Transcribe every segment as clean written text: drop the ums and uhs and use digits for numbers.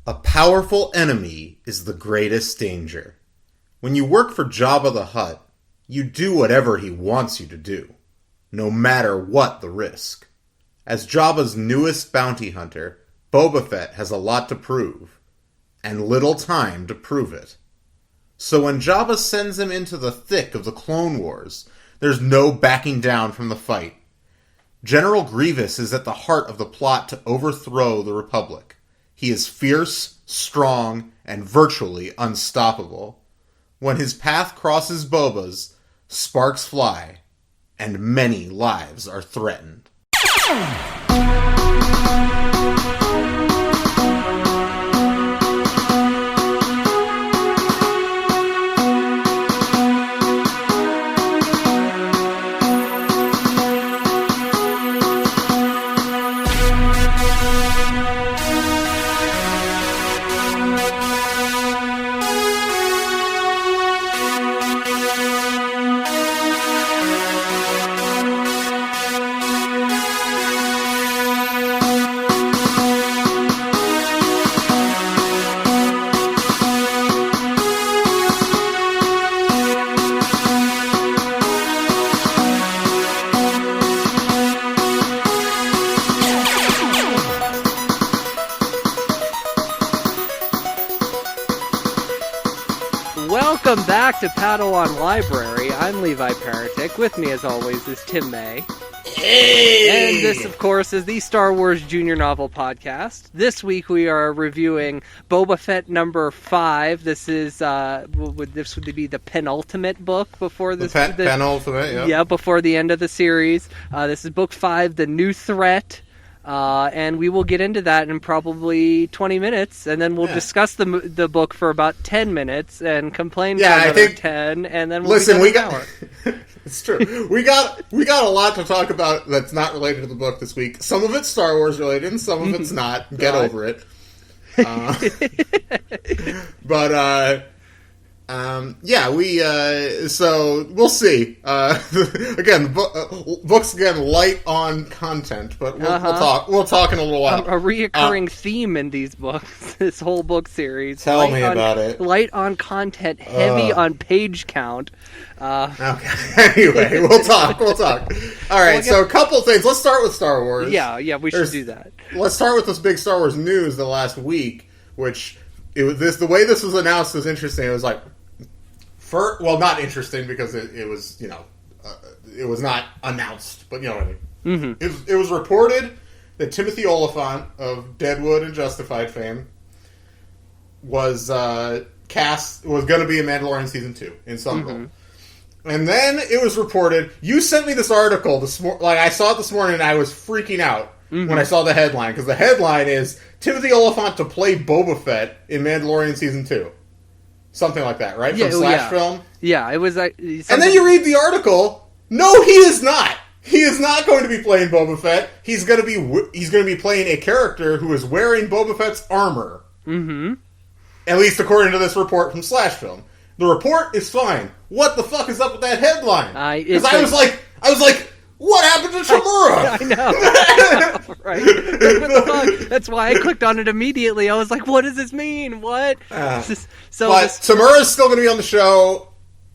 A powerful enemy is the greatest danger. When you work for Jabba the Hutt, you do whatever he wants you to do, no matter what the risk. As Jabba's newest bounty hunter, Boba Fett has a lot to prove, and little time to prove it. So when Jabba sends him into the thick of the Clone Wars, there's no backing down from the fight. General Grievous is at the heart of the plot to overthrow the Republic. He is fierce, strong, and virtually unstoppable. When his path crosses Boba's, sparks fly, and many lives are threatened. Welcome back to Padawan Library. I'm Levi Paratic. With me, as always, is Tim May. Hey! And this, of course, is the Star Wars Junior Novel Podcast. This week we are reviewing Boba Fett number 5. This is this would be the penultimate book before this. Penultimate, yeah. Yeah, before the end of the series. This is book 5, The New Threat. And we will get into that in probably 20 minutes, and then we'll discuss the book for about 10 minutes and complain for another 10, and then we'll be done an hour. It's true. We got a lot to talk about that's not related to the book this week. Some of it's Star Wars related, and some of it's not. Get over it. So we'll see. Again, books light on content, but we'll talk in a little while. A reoccurring theme in these books, this whole book series. Tell me about it. Light on content, heavy on page count. Okay. Anyway, we'll talk. All right. So a couple things. Let's start with Star Wars. Yeah, we should do that. Let's start with this big Star Wars news the last week, which the way this was announced was interesting. It was like. Not interesting because it was, it was not announced, but you know what I mean. Mm-hmm. It was reported that Timothy Olyphant of Deadwood and Justified fame was going to be in Mandalorian Season 2 in some role. And then it was reported, you sent me this article this morning, I saw it this morning and I was freaking out when I saw the headline, because the headline is, Timothy Olyphant to play Boba Fett in Mandalorian Season 2. Something like that, right? From Slash Film? Yeah, it was like... And then you read the article, no, he is not! He is not going to be playing Boba Fett. He's going to be playing a character who is wearing Boba Fett's armor. Mm-hmm. At least according to this report from Slash Film. The report is fine. What the fuck is up with that headline? Because I was like, what happened to Tamura? I know. Right. What the fuck? That's why I clicked on it immediately. I was like, what does this mean? What? Tamura's still going to be on the show.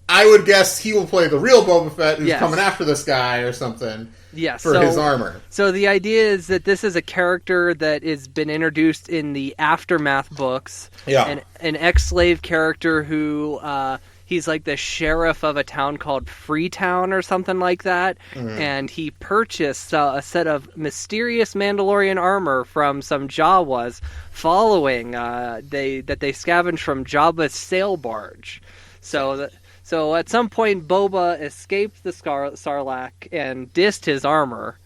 I would guess he will play the real Boba Fett who's coming after this guy or something for his armor. So the idea is that this is a character that has been introduced in the Aftermath books. Yeah. An ex-slave character who... he's like the sheriff of a town called Freetown or something like that, and he purchased a set of mysterious Mandalorian armor from some Jawas following they scavenged from Jabba's sail barge. So at some point, Boba escaped the Sarlacc and dissed his armor.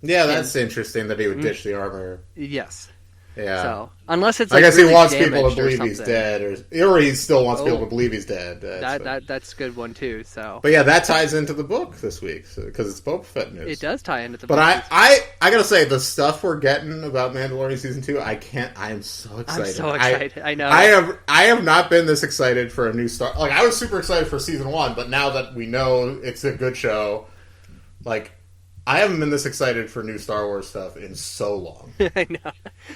Yeah, that's interesting that he would ditch the armor. Yes. Yeah. So unless it's I guess really he wants people to believe he's he's dead, or he still wants people to believe he's dead. That's a good one too. So, but yeah, that ties into the book this week because it's Boba Fett news. It does tie into the book. But I gotta say, the stuff we're getting about Mandalorian season 2, I am so excited. I'm so excited. I know. I have not been this excited for a new Star. Like, I was super excited for season 1, but now that we know it's a good show, like, I haven't been this excited for new Star Wars stuff in so long. I know.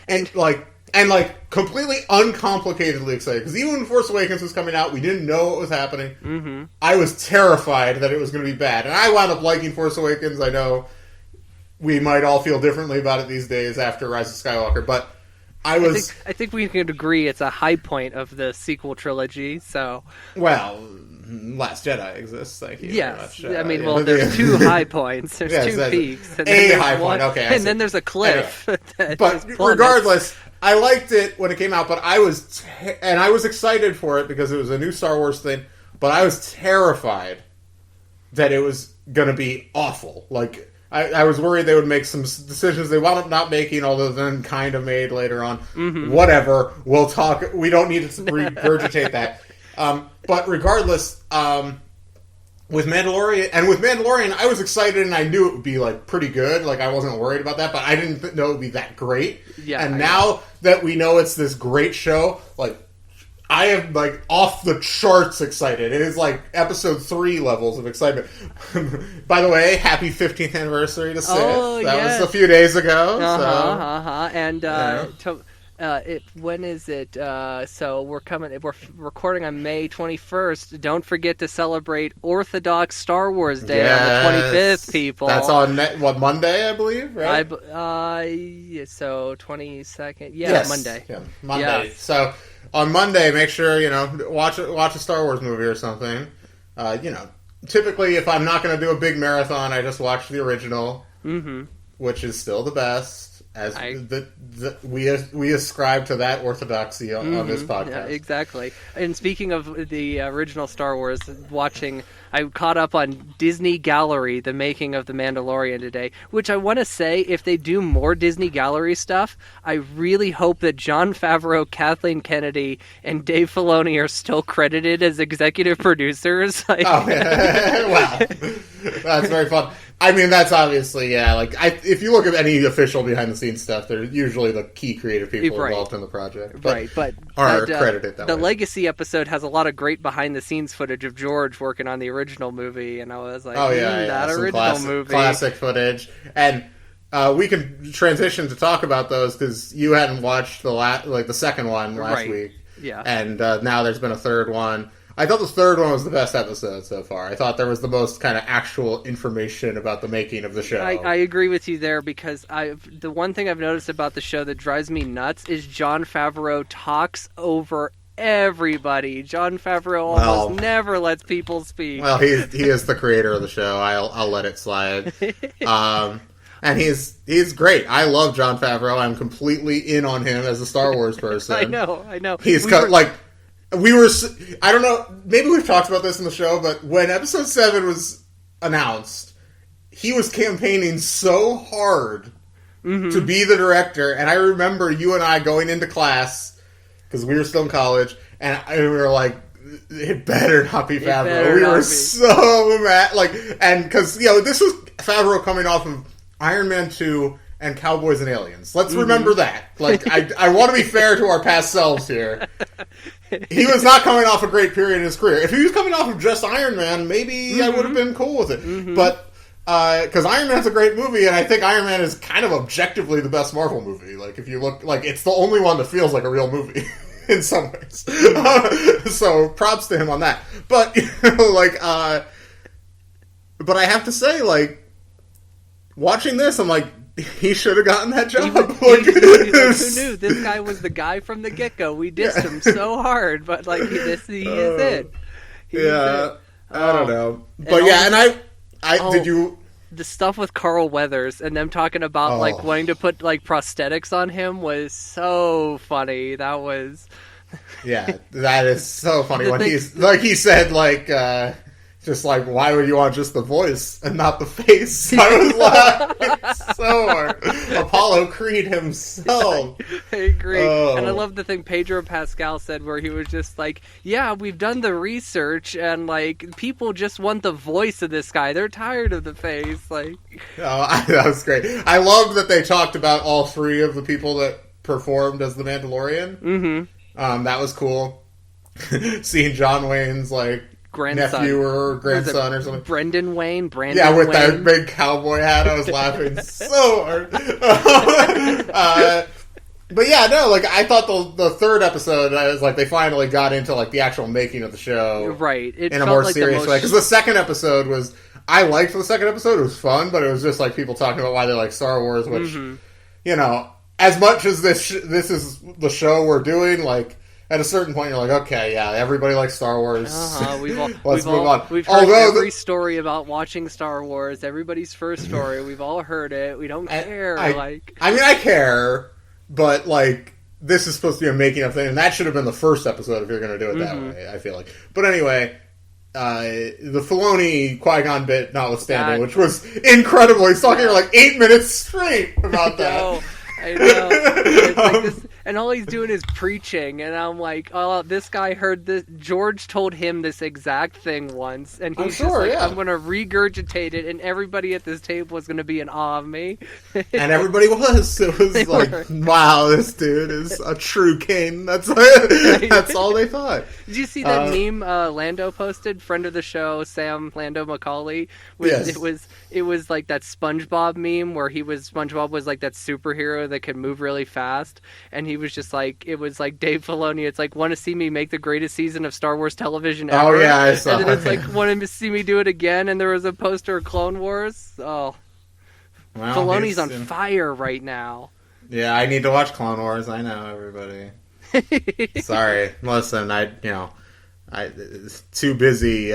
And like, And, like, completely uncomplicatedly excited. Because even when Force Awakens was coming out, we didn't know what was happening. Mm-hmm. I was terrified that it was going to be bad. And I wound up liking Force Awakens. I know we might all feel differently about it these days after Rise of Skywalker. But I think we can agree it's a high point of the sequel trilogy, so... Well, Last Jedi exists, thank you very much. I mean, well, there's two high points. There's two peaks. And then high point, okay. And then there's a cliff. Anyway. But regardless... I liked it when it came out, but I was excited for it because it was a new Star Wars thing, but I was terrified that it was going to be awful. Like, I was worried they would make some decisions they wound up not making, although then kind of made later on. Mm-hmm. Whatever. We'll talk. We don't need to regurgitate that. But regardless, with Mandalorian, I was excited and I knew it would be, like, pretty good. Like, I wasn't worried about that, but I didn't know it would be that great. Yeah, and now that we know it's this great show, like, I am, like, off the charts excited. It is, like, episode 3 levels of excitement. By the way, happy 15th anniversary to Sith. That was a few days ago. And, when is it? So we're recording on May 21st. Don't forget to celebrate Orthodox Star Wars Day on the 25th, people. That's on Monday, I believe, right? So 22nd. Yeah, yes. Monday. Yeah, Monday. Yes. So on Monday, make sure, watch a Star Wars movie or something. Typically, if I'm not going to do a big marathon, I just watch the original, which is still the best. As we ascribe to that orthodoxy on this podcast. Yeah, exactly. And speaking of the original Star Wars, I caught up on Disney Gallery, the making of The Mandalorian today, which I want to say, if they do more Disney Gallery stuff, I really hope that Jon Favreau, Kathleen Kennedy, and Dave Filoni are still credited as executive producers. Wow. That's very fun. I mean, that's obviously, if you look at any official behind-the-scenes stuff, they're usually the key creative people involved in the project. But credited that the way. Legacy episode has a lot of great behind-the-scenes footage of George working on the original movie, and I was like, that original movie. Classic footage. And we can transition to talk about those, because you hadn't watched the second one last week. Yeah. And now there's been a third one. I thought the third one was the best episode so far. I thought there was the most kind of actual information about the making of the show. I agree with you there, because the one thing I've noticed about the show that drives me nuts is Jon Favreau talks over everybody. Jon Favreau almost never lets people speak. Well, he is the creator of the show. I'll let it slide. And he's great. I love Jon Favreau. I'm completely in on him as a Star Wars person. I know. He's I don't know, maybe we've talked about this in the show, but when Episode 7 was announced, he was campaigning so hard to be the director, and I remember you and I going into class, because we were still in college, and we were like, it better not be Favreau. We were so mad, and because, this was Favreau coming off of Iron Man 2 and Cowboys and Aliens. Let's remember that. I want to be fair to our past selves here. He was not coming off a great period in his career. If he was coming off of just Iron Man, maybe I would have been cool with it. But, because Iron Man's a great movie, and I think Iron Man is kind of objectively the best Marvel movie. If you look, it's the only one that feels like a real movie in some ways. So, props to him on that. But, but I have to say, watching this, I'm like, he should have gotten that job. Who knew? This guy was the guy from the get-go. We dissed him so hard, but he is it. I don't know. But did you... The stuff with Carl Weathers and them talking about wanting to put prosthetics on him was so funny. That was... Yeah, that is so funny. When he said, just why would you want just the voice and not the face? I was laughing so hard. Apollo Creed himself. I agree. And I love the thing Pedro Pascal said, where he was just we've done the research, and people just want the voice of this guy. They're tired of the face. That was great. I loved that they talked about all three of the people that performed as the Mandalorian. Mm-hmm. That was cool. Seeing John Wayne's nephew or grandson or something. Brandon Wayne. With that big cowboy hat. I was laughing so hard. But yeah, no, like I thought the third episode, I was like, they finally got into like the actual making of the show, right? It in a felt more like serious way. Because the second episode was, I liked the second episode; it was fun, but it was just like people talking about why they like Star Wars, which you know, as much as this is the show we're doing, like. At a certain point, you're like, okay, yeah, everybody likes Star Wars. We've Let's move on. We've heard every story about watching Star Wars. Everybody's first story. We've all heard it. We don't care. I mean, I care, but like, this is supposed to be a making of thing, and that should have been the first episode if you're going to do it that way. I feel like. But anyway, the Filoni Qui-Gon bit notwithstanding, which was incredible. He's talking for like 8 minutes straight about that. I know. It's like this, and all he's doing is preaching, and I'm like, oh, this guy heard this. George told him this exact thing once, and he's just like, I'm going to regurgitate it, and everybody at this table is going to be in awe of me. And everybody was. It was like, wow, this dude is a true king. That's all they thought. Did you see that meme Lando posted? Friend of the show, Sam Lando McCauley. Yes. It was like that SpongeBob meme where SpongeBob was like that superhero that could move really fast, and he was just like, it was like Dave Filoni. It's like, want to see me make the greatest season of Star Wars television ever? Oh yeah, I saw. And then it's like, want to see me do it again? And there was a poster of Clone Wars. Oh, well, Filoni's on fire right now. Yeah, I need to watch Clone Wars. I know, everybody. Sorry, listen, it's too busy.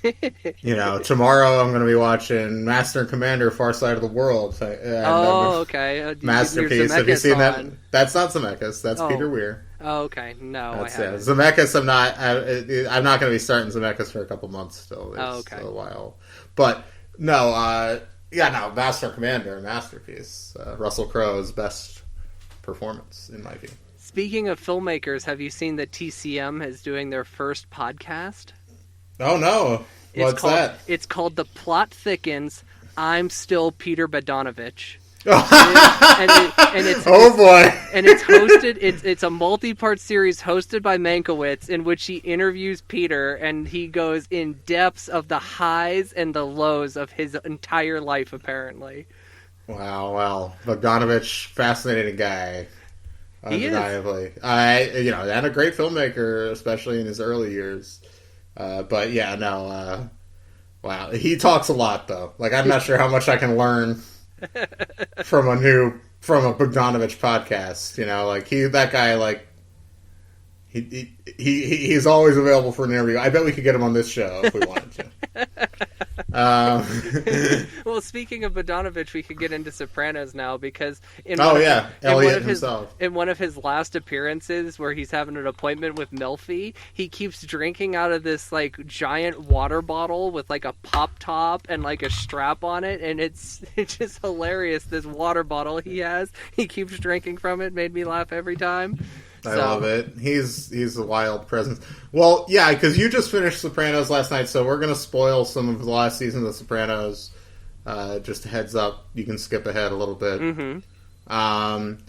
Tomorrow I'm going to be watching Master and Commander: Far Side of the World. Okay. Masterpiece. Have you seen that? That's not Zemeckis. That's Peter Weir. Oh, okay. No, I haven't. Zemeckis, I'm not going to be starting Zemeckis for a couple months still. It's still a while. But, Master and Commander, masterpiece. Russell Crowe's best performance, in my view. Speaking of filmmakers, have you seen that TCM is doing their first podcast? Oh no! What's that? It's called The Plot Thickens. I'm Still Peter Bogdanovich. Oh boy! And it's hosted. It's a multi-part series hosted by Mankiewicz, in which he interviews Peter, and he goes in depths of the highs and the lows of his entire life. Apparently. Wow! Well, Bogdanovich, fascinating guy. Undeniably. And a great filmmaker, especially in his early years. Wow, he talks a lot though. Like, I'm not sure how much I can learn from a Bogdanovich podcast. That guy, he's always available for an interview. I bet we could get him on this show if we wanted to. Well, speaking of Bogdanovich, we could get into Sopranos now, because in one of his last appearances, where he's having an appointment with Melfi, he keeps drinking out of this like giant water bottle with like a pop top and like a strap on it, and it's just hilarious. This water bottle he keeps drinking from it. Made me laugh every time. I love it. He's a wild presence. Well, yeah, because you just finished Sopranos last night, so we're going to spoil some of the last season of Sopranos. Just a heads up, you can skip ahead a little bit. Mm-hmm.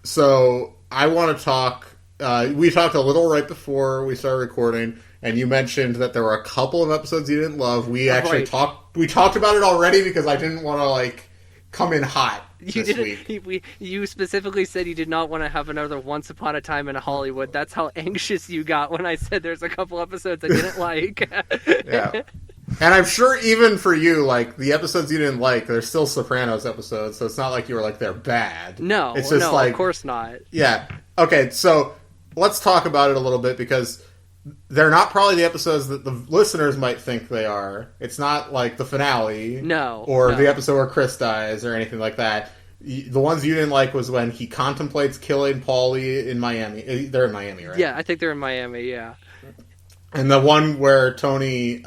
So I want to talk. We talked a little right before we started recording, and you mentioned that there were a couple of episodes you didn't love. We actually talked. We talked about it already because I didn't want to come in hot. You specifically said you did not want to have another Once Upon a Time in Hollywood. That's how anxious you got when I said there's a couple episodes I didn't like. Yeah. And I'm sure even for you, the episodes you didn't like, they're still Sopranos episodes, so it's not like you were they're bad. No, it's just of course not. Yeah. Okay, so let's talk about it a little bit, because they're not probably the episodes that the listeners might think they are. It's not like the finale. Or the episode where Chris dies or anything like that. The ones you didn't like was when he contemplates killing Paulie in Miami. They're in Miami, right? Yeah, I think they're in Miami, yeah. And the one where Tony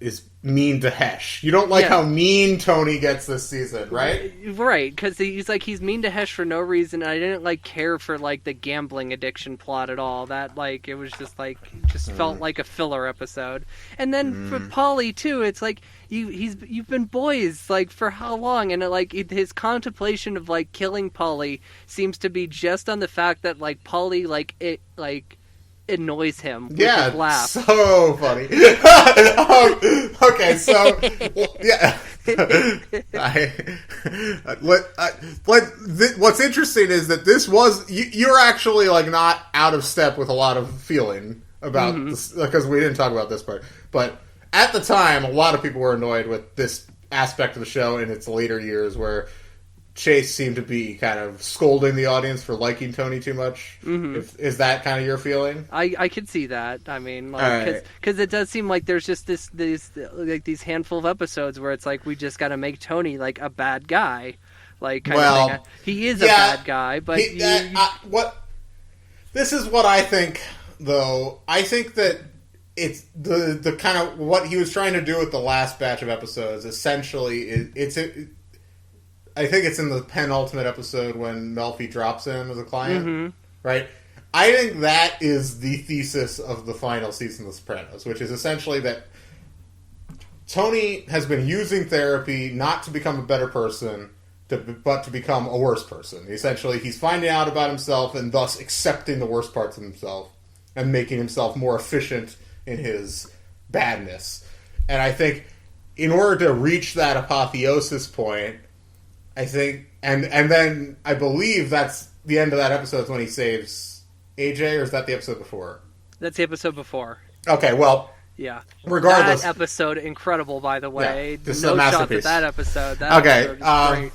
is mean to Hesh. You don't like how mean Tony gets this season, right? Right, because he's mean to Hesh for no reason, and I didn't care for the gambling addiction plot at all. That it was just felt like a filler episode. And then for Paulie too, it's you've been boys for how long? And his contemplation of killing Paulie seems to be just on the fact that Paulie annoys him with his laugh. So funny. Okay, so What's interesting is that this was you're actually like not out of step with a lot of feeling about this, because we didn't talk about this part, but at the time a lot of people were annoyed with this aspect of the show in its later years, where Chase seemed to be kind of scolding the audience for liking Tony too much. Is that kind of your feeling? I could see that. I mean, like, because it does seem like there's just these handful of episodes where it's like we just got to make Tony like a bad guy, like kind of thing. He is a bad guy, but this is what I think. Though I think that it's the kind of what he was trying to do with the last batch of episodes. Essentially, I think it's in the penultimate episode when Melfi drops him as a client, right? I think that is the thesis of the final season of The Sopranos, which is essentially that Tony has been using therapy not to become a better person, but to become a worse person. Essentially, he's finding out about himself and thus accepting the worst parts of himself and making himself more efficient in his badness. And I think in order to reach that apotheosis point, I think, and then I believe that's the end of that episode is when he saves AJ, or is that the episode before? That's the episode before. Okay, well, yeah. Regardless, that episode, incredible, by the way. Yeah, this no is a shots masterpiece. at that episode. Okay, great.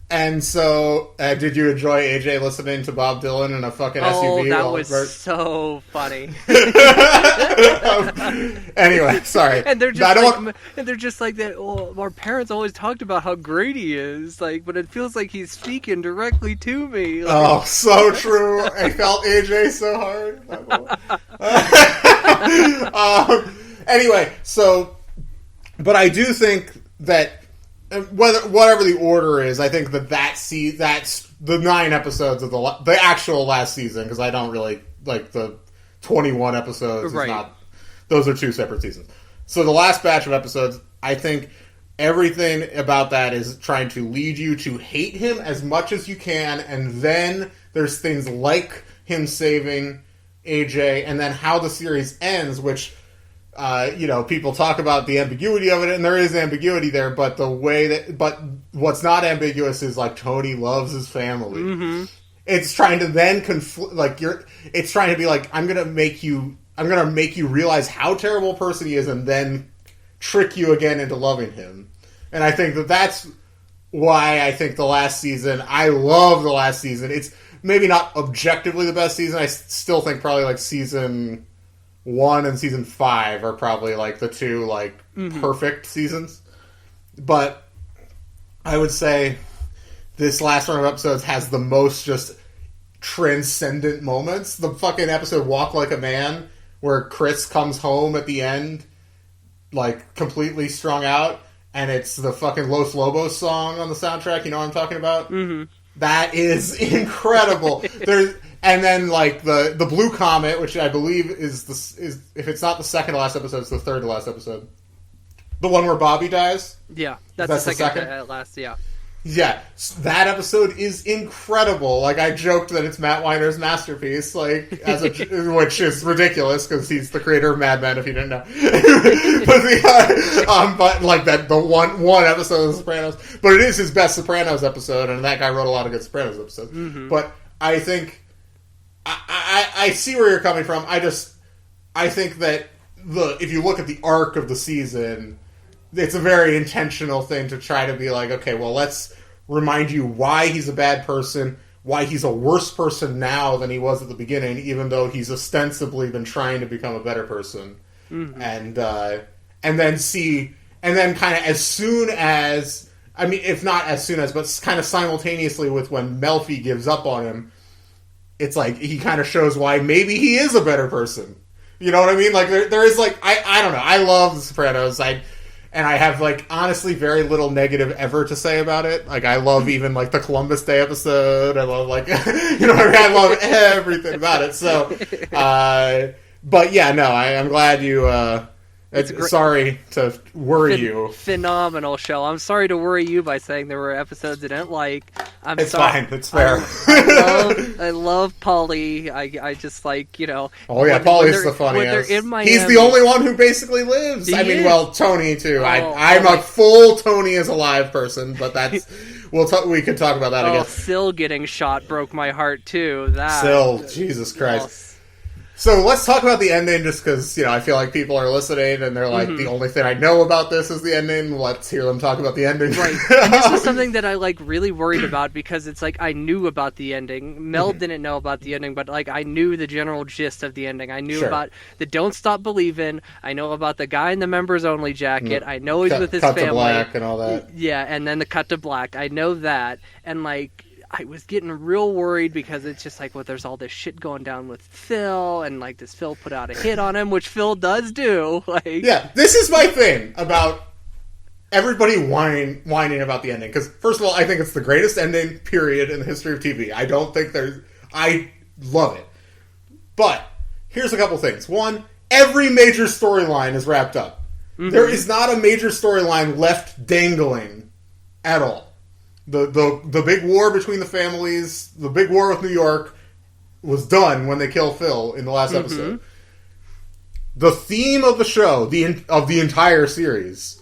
And so, did you enjoy AJ listening to Bob Dylan in a fucking SUV? Oh, that was so funny. Anyway, sorry. And they're just like that. Oh, our parents always talked about how great he is, like, but it feels like he's speaking directly to me. Like, oh, so true. I felt AJ so hard. Anyway, so, but I do think that. Whatever the order is, I think that's the 9 episodes of the actual last season, because I don't really like the 21 episodes. Right. Those are 2 separate seasons. So the last batch of episodes, I think everything about that is trying to lead you to hate him as much as you can, and then there's things like him saving AJ, and then how the series ends, which. People talk about the ambiguity of it, and there is ambiguity there, but but what's not ambiguous is, like, Tony loves his family. It's trying to then it's trying to be like, I'm gonna make you realize how terrible a person he is, and then trick you again into loving him. And I think that's why I think I love the last season. It's maybe not objectively the best season. I still think probably like season 1 and season 5 are probably like the 2 like perfect seasons. But I would say this last run of episodes has the most just transcendent moments. The fucking episode Walk Like a Man, where Chris comes home at the end like completely strung out, and it's the fucking Los Lobos song on the soundtrack. You know what I'm talking about? That is incredible. And then, like, the Blue Comet, which I believe is if it's not the second to last episode, it's the third to last episode. The one where Bobby dies? Yeah, that's the second to last, yeah. Yeah, that episode is incredible. Like, I joked that it's Matt Weiner's masterpiece, like, which is ridiculous, because he's the creator of Mad Men, if you didn't know. But like, that, the one episode of The Sopranos. But it is his best Sopranos episode, and that guy wrote a lot of good Sopranos episodes. But I think... I see where you're coming from. I think that if you look at the arc of the season, it's a very intentional thing to try to be like, okay, well, let's remind you why he's a bad person, why he's a worse person now than he was at the beginning, even though he's ostensibly been trying to become a better person. And then kind of as soon as, I mean, if not as soon as, but kind of simultaneously with when Melfi gives up on him, it's like he kind of shows why maybe he is a better person. You know what I mean? Like, there is, like, I don't know. I love The Sopranos. I have, like, honestly very little negative ever to say about it. Like, I love even, like, the Columbus Day episode. I love, like, you know what I mean? I love everything about it. So, but yeah, no, I'm glad you Sorry to worry you. Phenomenal show. I'm sorry to worry you by saying there were episodes I didn't like. It's fine. It's fair. I love Polly. I just like, Oh yeah, Polly's the funniest. He's the only one who basically lives. Well, Tony too. I'm a full Tony as a live person, but that's we could talk about that, I guess. Syl getting shot broke my heart too. Syl, Jesus Christ. So let's talk about the ending, just because, I feel like people are listening and they're like, the only thing I know about this is the ending. Let's hear them talk about the ending. Right. And this was something that I, really worried about, because it's like I knew about the ending. Mel didn't know about the ending, but, I knew the general gist of the ending. I knew about the Don't Stop Believin'. I know about the guy in the members-only jacket. I know he's with his family. Cut to black and all that. Yeah, and then the cut to black. I know that. And, I was getting real worried, because it's just there's all this shit going down with Phil, and does Phil put out a hit on him, which Phil does do. Yeah, this is my thing about everybody whining about the ending, because first of all, I think it's the greatest ending period in the history of TV. I love it, but here's a couple things. One, every major storyline is wrapped up. There is not a major storyline left dangling at all. The big war between the families, the big war with New York, was done when they kill Phil in the last episode. The theme of the show, of the entire series,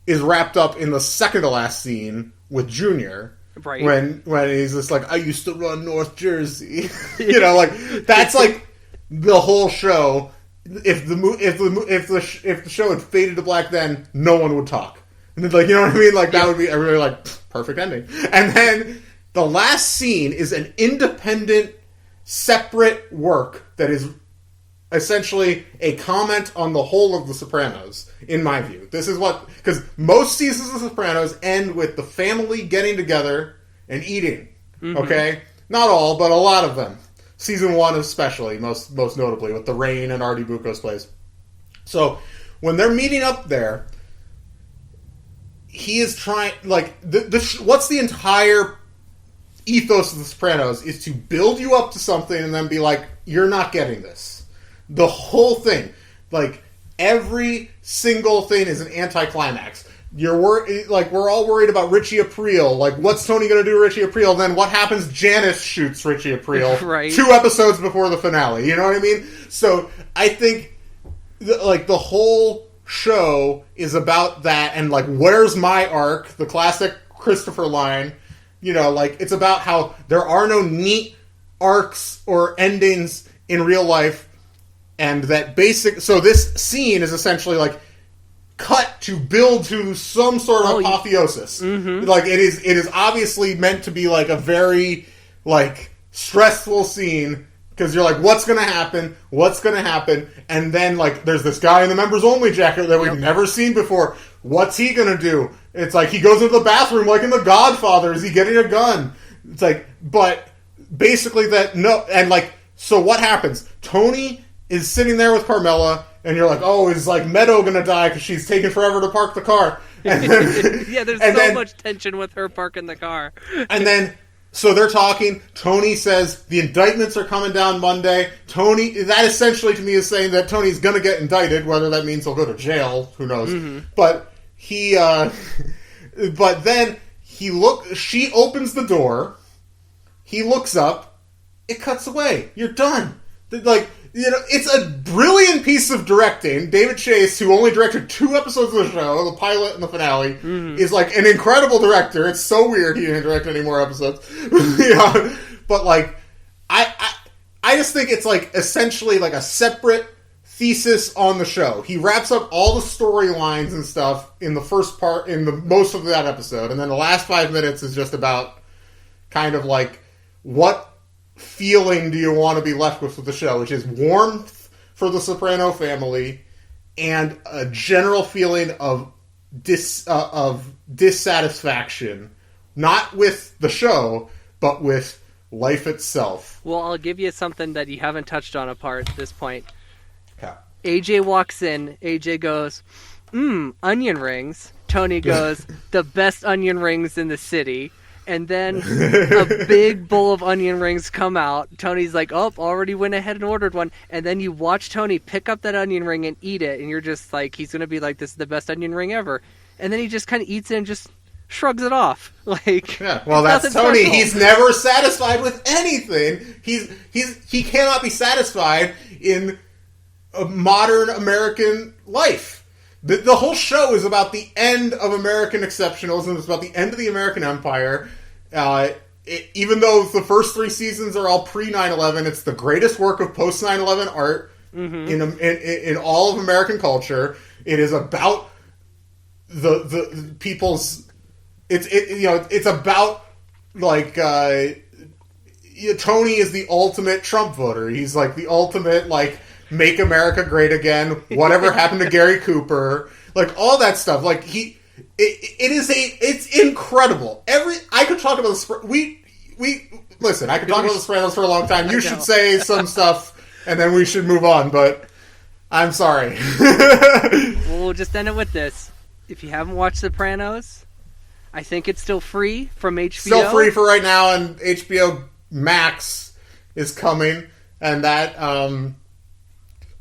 is wrapped up in the second to last scene with Junior. Right. When he's just I used to run North Jersey. That's the whole show. If the show had faded to black then, no one would talk. And then, you know what I mean? That would be a really, perfect ending. And then the last scene is an independent, separate work that is essentially a comment on the whole of The Sopranos, in my view. This is because most seasons of The Sopranos end with the family getting together and eating. Okay? Not all, but a lot of them. Season 1 especially, most notably, with the rain and Artie Bucco's place. So, when they're meeting up there, he is trying, what's the entire ethos of The Sopranos is to build you up to something and then be you're not getting this. The whole thing. Every single thing is an anticlimax. We're all worried about Richie Aprile. What's Tony going to do to Richie Aprile? Then what happens? Janice shoots Richie Aprile right. 2 episodes before the finale. You know what I mean? So, I think, the whole show is about that, and where's my arc, the classic Christopher line. It's about how there are no neat arcs or endings in real life, and that so this scene is essentially cut to build to some sort of apotheosis. It is obviously meant to be a very stressful scene, because you're what's going to happen? What's going to happen? And then, there's this guy in the members-only jacket that we've never seen before. What's he going to do? It's he goes into the bathroom in The Godfather. Is he getting a gun? It's but basically so what happens? Tony is sitting there with Carmela, and you're is Meadow going to die because she's taking forever to park the car? And then, yeah, there's so much tension with her parking the car. And then, so they're talking. Tony says the indictments are coming down Monday. That essentially to me is saying that Tony's going to get indicted. Whether that means he'll go to jail, who knows? But but then she opens the door. He looks up. It cuts away. You're done. It's a brilliant piece of directing. David Chase, who only directed 2 episodes of the show, the pilot and the finale, is an incredible director. It's so weird he didn't direct any more episodes. But I just think it's essentially a separate thesis on the show. He wraps up all the storylines and stuff in the first part, in the most of that episode, and then the last 5 minutes is just about kind of what feeling do you want to be left with the show, which is warmth for the Soprano family and a general feeling of dissatisfaction, not with the show, but with life itself. Well, I'll give you something that you haven't touched on at this point. Yeah. AJ walks in. AJ goes, onion rings. Tony goes, the best onion rings in the city. and then a big bowl of onion rings come out. Tony's like, oh, already went ahead and ordered one. And then you watch Tony pick up that onion ring and eat it, and you're just like, he's going to be like, this is the best onion ring ever. And then he just kind of eats it and just shrugs it off. Like, yeah, well, that's Tony. Special. He's never satisfied with anything. He cannot be satisfied in a modern American life. The whole show is about the end of American exceptionalism. It's about the end of the American empire. Even though the first 3 seasons are all pre 9/11, it's the greatest work of post 9/11 art in all of American culture. It is about the people's. It's about like Tony is the ultimate Trump voter. He's like the ultimate like. Make America Great Again, whatever happened to Gary Cooper, like all that stuff. Like it's incredible. I could talk about listen. I could talk about the Sopranos for a long time. You should say some stuff, and then we should move on. But I'm sorry. We'll just end it with this. If you haven't watched Sopranos, I think it's still free from HBO. Still free for right now, and HBO Max is coming, and that.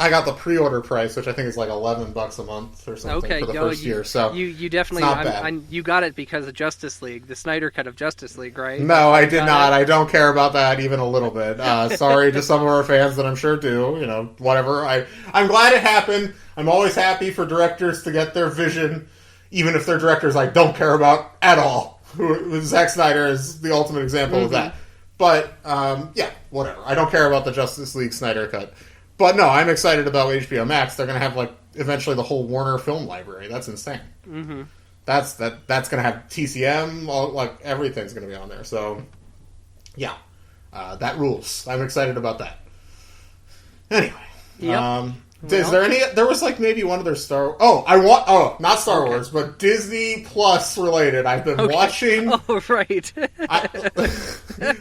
I got the pre-order price, which I think is like $11 a month or something for the first year. So you definitely not bad. You got it because of Justice League, the Snyder cut of Justice League, right? No, I did not. I don't care about that even a little bit. Sorry to some of our fans that I'm sure do. Whatever. I'm glad it happened. I'm always happy for directors to get their vision, even if they're directors I don't care about at all. Zack Snyder is the ultimate example of that. But yeah, whatever. I don't care about the Justice League Snyder cut. But no, I'm excited about HBO Max. They're going to have like eventually the whole Warner film library. That's insane. Mm-hmm. That's going to have TCM. Like everything's going to be on there. So yeah, that rules. I'm excited about that. Anyway, yep. Is there any? There was like maybe one of their not Star Wars, but Disney Plus related. I've been watching. Oh right.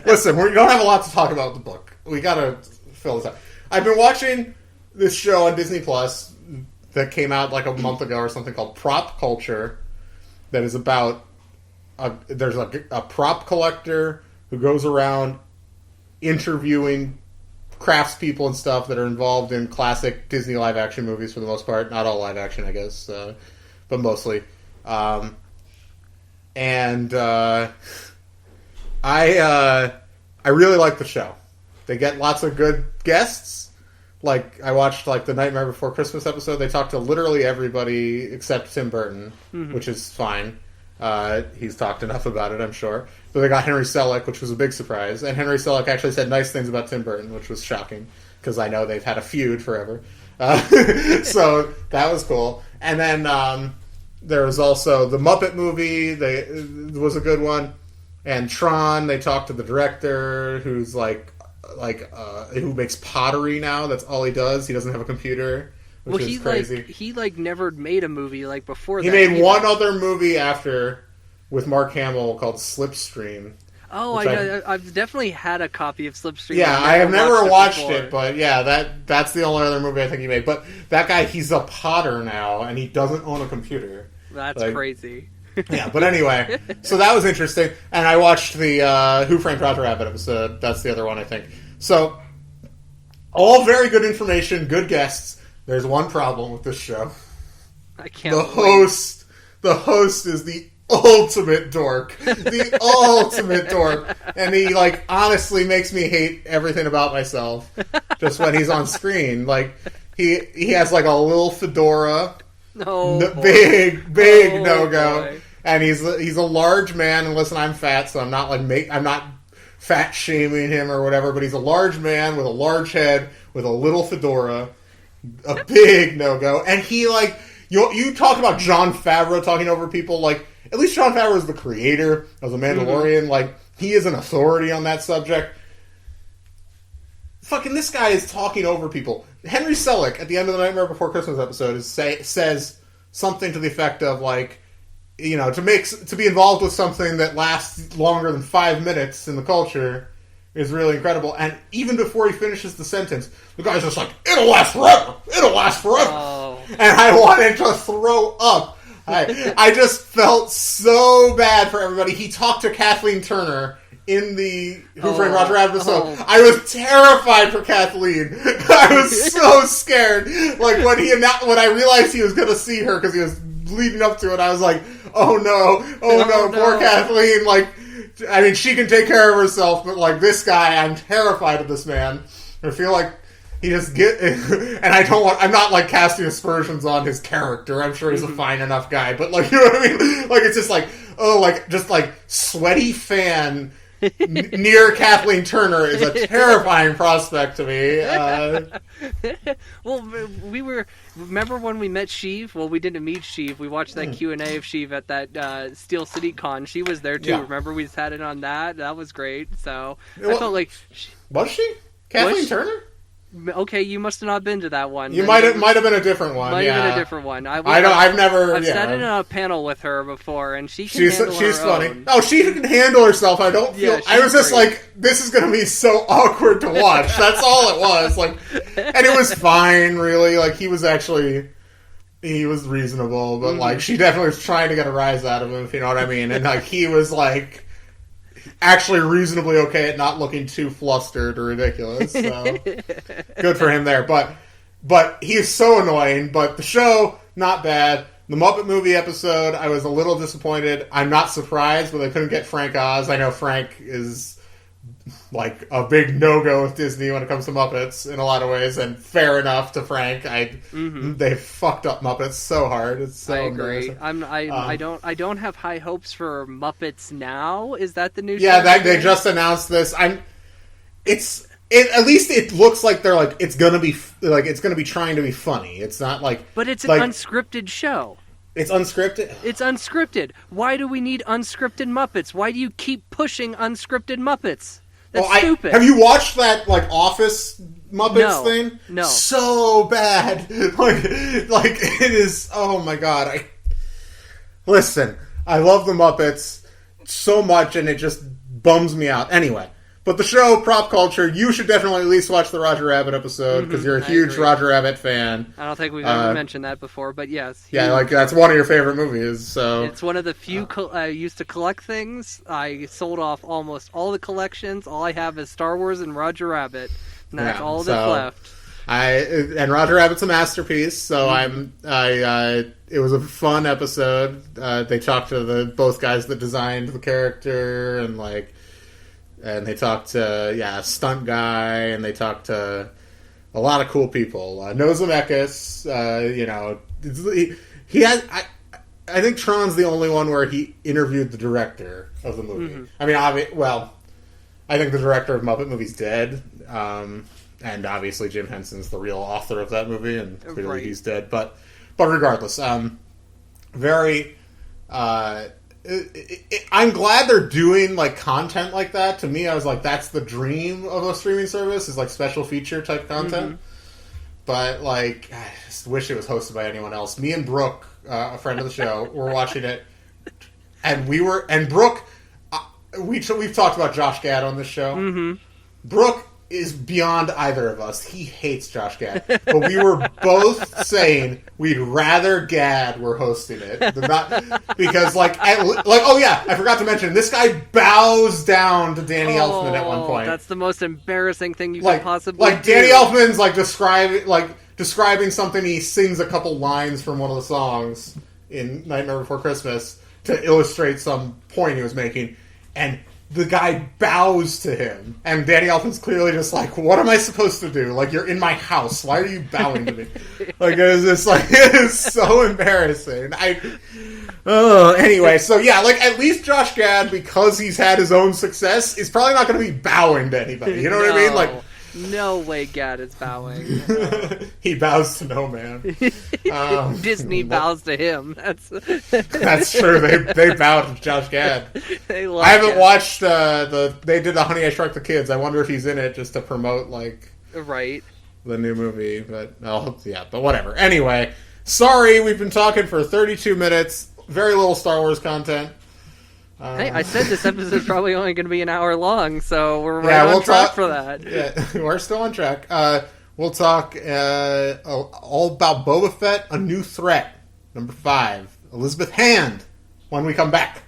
Listen, we don't have a lot to talk about with the book. We got to fill this out. I've been watching this show on Disney Plus that came out like a month ago or something called Prop Culture that is about there's a prop collector who goes around interviewing craftspeople and stuff that are involved in classic Disney live action movies for the most part. Not all live action, I guess, but mostly. I really like the show. They get lots of good guests. Like, I watched, like, the Nightmare Before Christmas episode. They talked to literally everybody except Tim Burton, which is fine. He's talked enough about it, I'm sure. But they got Henry Selick, which was a big surprise. And Henry Selick actually said nice things about Tim Burton, which was shocking, because I know they've had a feud forever. So that was cool. And then there was also the Muppet movie. It was a good one. And Tron, they talked to the director, who's who makes pottery now. That's all he does. He doesn't have a computer, which is crazy. He never made a movie before that. He made one other movie after with Mark Hamill called Slipstream. Oh, I've definitely had a copy of Slipstream. Yeah, I have never watched it, but yeah, that's the only other movie I think he made. But that guy, he's a potter now, and he doesn't own a computer. That's crazy. Yeah, but anyway, so that was interesting. And I watched the Who Framed Roger Rabbit episode. That's the other one, I think. So, all very good information, good guests. There's one problem with this show. I can't The host is the ultimate dork. The ultimate dork. And he, honestly makes me hate everything about myself just when he's on screen. He has, a little fedora. Big no-go. Boy. And he's a large man, and listen, I'm fat, so I'm not I'm not fat shaming him or whatever, but he's a large man with a large head with a little fedora, a big no-go, and he you talk about Jon Favreau talking over people, at least Jon Favreau is the creator of The Mandalorian, he is an authority on that subject. Fucking this guy is talking over people. Henry Selick at the end of the Nightmare Before Christmas episode says something to the effect of to be involved with something that lasts longer than 5 minutes in the culture is really incredible. And even before he finishes the sentence, the guy's just like, it'll last forever. It'll last forever. Oh. And I wanted to throw up. I just felt so bad for everybody. He talked to Kathleen Turner in the Who Framed Roger Rabbit episode. I was terrified for Kathleen. I was so scared. Like when I realized he was going to see her because he was leading up to it, I was like, oh no, poor Kathleen. Like, I mean, she can take care of herself, but like this guy, I'm terrified of this man. I feel like he just and I'm not like casting aspersions on his character. I'm sure he's a fine enough guy, but like, you know what I mean? Like, it's just like, just like sweaty fan near Kathleen Turner is a terrifying prospect to me. Well, remember when we met Sheev? Well, we didn't meet Sheev. We watched that Q&A of Sheev at that Steel City Con. She was there too. Yeah. Remember we sat in on that? That was great. So I felt like... Was she? Kathleen Turner? Okay, you must have not been to that one. You might have been a different one. Might have been a different one. I've sat in a panel with her before, and she's funny. Own. Oh, she can handle herself. I don't feel. I was just great. Like, this is going to be so awkward to watch. That's all it was. Like, and it was fine, really. Like, he was reasonable, but like, she definitely was trying to get a rise out of him, if you know what I mean. And like, he was like, actually reasonably okay at not looking too flustered or ridiculous. So good for him there. But he's so annoying. But the show, not bad. The Muppet Movie episode, I was a little disappointed. I'm not surprised, but they couldn't get Frank Oz. I know Frank is like a big no-go with Disney when it comes to Muppets in a lot of ways, and fair enough to Frank. They fucked up Muppets so hard. It's so I agree. I don't have high hopes for Muppets Now. Is that the new? Yeah, they just announced this. At least it looks like they're like it's gonna be trying to be funny. It's not like, but it's an unscripted show. It's unscripted? It's unscripted. Why do we need unscripted Muppets? Why do you keep pushing unscripted Muppets? That's stupid. Have you watched that like Office Muppets thing? No. So bad. Like it is. Oh my god. Listen. I love the Muppets so much, and it just bums me out. Anyway, but the show, Prop Culture, you should definitely at least watch the Roger Rabbit episode because you're a huge Roger Rabbit fan. I don't think we've ever mentioned that before, but yes. Yeah, like that's one of your favorite movies. So it's one of the few I used to collect things. I sold off almost all the collections. All I have is Star Wars and Roger Rabbit, and that's all that's left. And Roger Rabbit's a masterpiece. So it was a fun episode. They talked to both guys that designed the character, and they talked to a stunt guy, and they talked to a lot of cool people. Noah Zemeckis, he had. I think Tron's the only one where he interviewed the director of the movie. I mean, I think the director of Muppet Movie's dead, and obviously Jim Henson's the real author of that movie, and clearly he's dead. But regardless, very. I'm glad they're doing like content like that. To me, I was like, that's the dream of a streaming service, is like special feature type content. But like, I just wish it was hosted by anyone else. Me and Brooke, a friend of the show, were watching it, and Brooke, we've talked about Josh Gad on this show. Brooke is beyond either of us. He hates Josh Gad. But we were both saying we'd rather Gad were hosting it. Because, oh yeah, I forgot to mention, this guy bows down to Danny Elfman at one point. That's the most embarrassing thing you could possibly do. Danny Elfman's, describing something, he sings a couple lines from one of the songs in Nightmare Before Christmas to illustrate some point he was making, and the guy bows to him, and Danny Elfman's clearly just like, what am I supposed to do? Like, you're in my house. Why are you bowing to me? Like, it is so embarrassing. Anyway, so yeah, like, at least Josh Gad, because he's had his own success, is probably not going to be bowing to anybody. You know what I mean? Like, no way Gad is bowing. He bows to no man. Disney bows to him. That's true. They bow to Josh Gad. I haven't watched they did the Honey I Shrunk the Kids. I wonder if he's in it just to promote the new movie. But but whatever. Anyway, sorry, we've been talking for 32 minutes. Very little Star Wars content. Hey, I said this episode's probably only going to be an hour long, so we're on track for that. Yeah, we're still on track. We'll talk all about Boba Fett, A New Threat, number 5, Elizabeth Hand when we come back.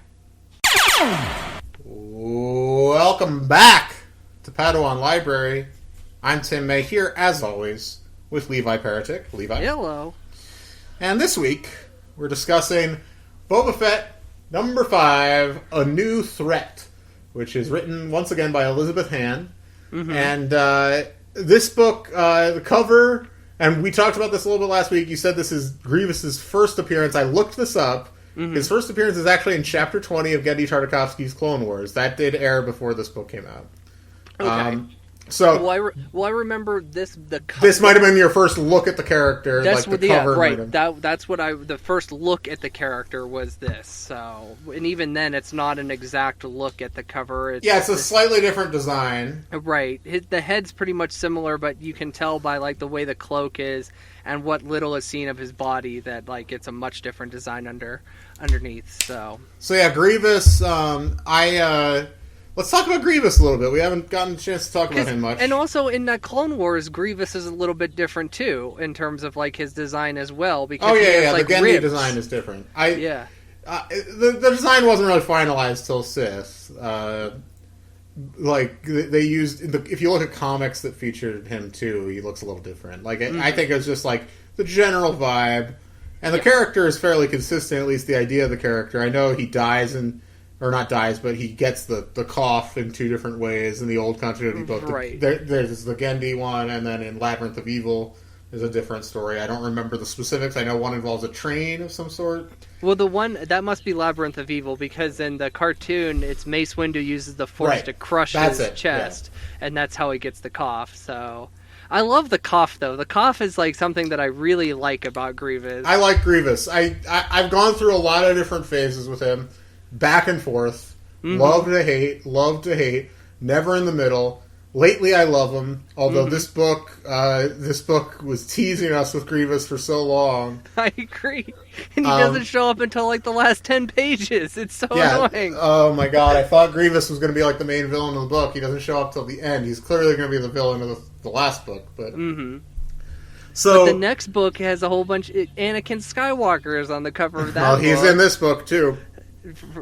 Welcome back to Padawan Library. I'm Tim May here, as always, with Levi Paratic. Levi. Hello. And this week, we're discussing Boba Fett, number 5, A New Threat, which is written, once again, by Elizabeth Hand. Mm-hmm. And this book, the cover, and we talked about this a little bit last week, you said this is Grievous's first appearance. I looked this up. Mm-hmm. His first appearance is actually in Chapter 20 of Genndy Tartakovsky's Clone Wars. That did air before this book came out. Okay. So, I remember this. This might have been your first look at the character. That's like the cover, right. That's what the first look at the character was this. So, and even then, it's not an exact look at the cover. It's a slightly different design. Right. The head's pretty much similar, but you can tell by like the way the cloak is and what little is seen of his body that like it's a much different design underneath. So yeah, Grievous. Let's talk about Grievous a little bit. We haven't gotten a chance to talk about him much. And also in Clone Wars, Grievous is a little bit different too, in terms of like his design as well. Because the Genndy design is different. The design wasn't really finalized till Sith. They used if you look at comics that featured him too, he looks a little different. I think it was just like the general vibe, and the character is fairly consistent. At least the idea of the character. I know he dies or not dies, but he gets the cough in 2 different ways in the old continuity book. Right. There's the Genndy one, and then in Labyrinth of Evil, there's a different story. I don't remember the specifics. I know one involves a train of some sort. Well, the one that must be Labyrinth of Evil, because in the cartoon, it's Mace Windu uses the Force to crush his chest, and that's how he gets the cough. So, I love the cough though. The cough is like something that I really like about Grievous. I like Grievous. I've gone through a lot of different phases with him. Back and forth, love to hate, never in the middle. Lately, I love him. Although this book was teasing us with Grievous for so long. I agree, and he doesn't show up until like the last 10 pages. It's so annoying. Oh my god! I thought Grievous was going to be like the main villain of the book. He doesn't show up till the end. He's clearly going to be the villain of the last book, but. So but the next book has a whole bunch. Anakin Skywalker is on the cover of that. Well, he's in this book too.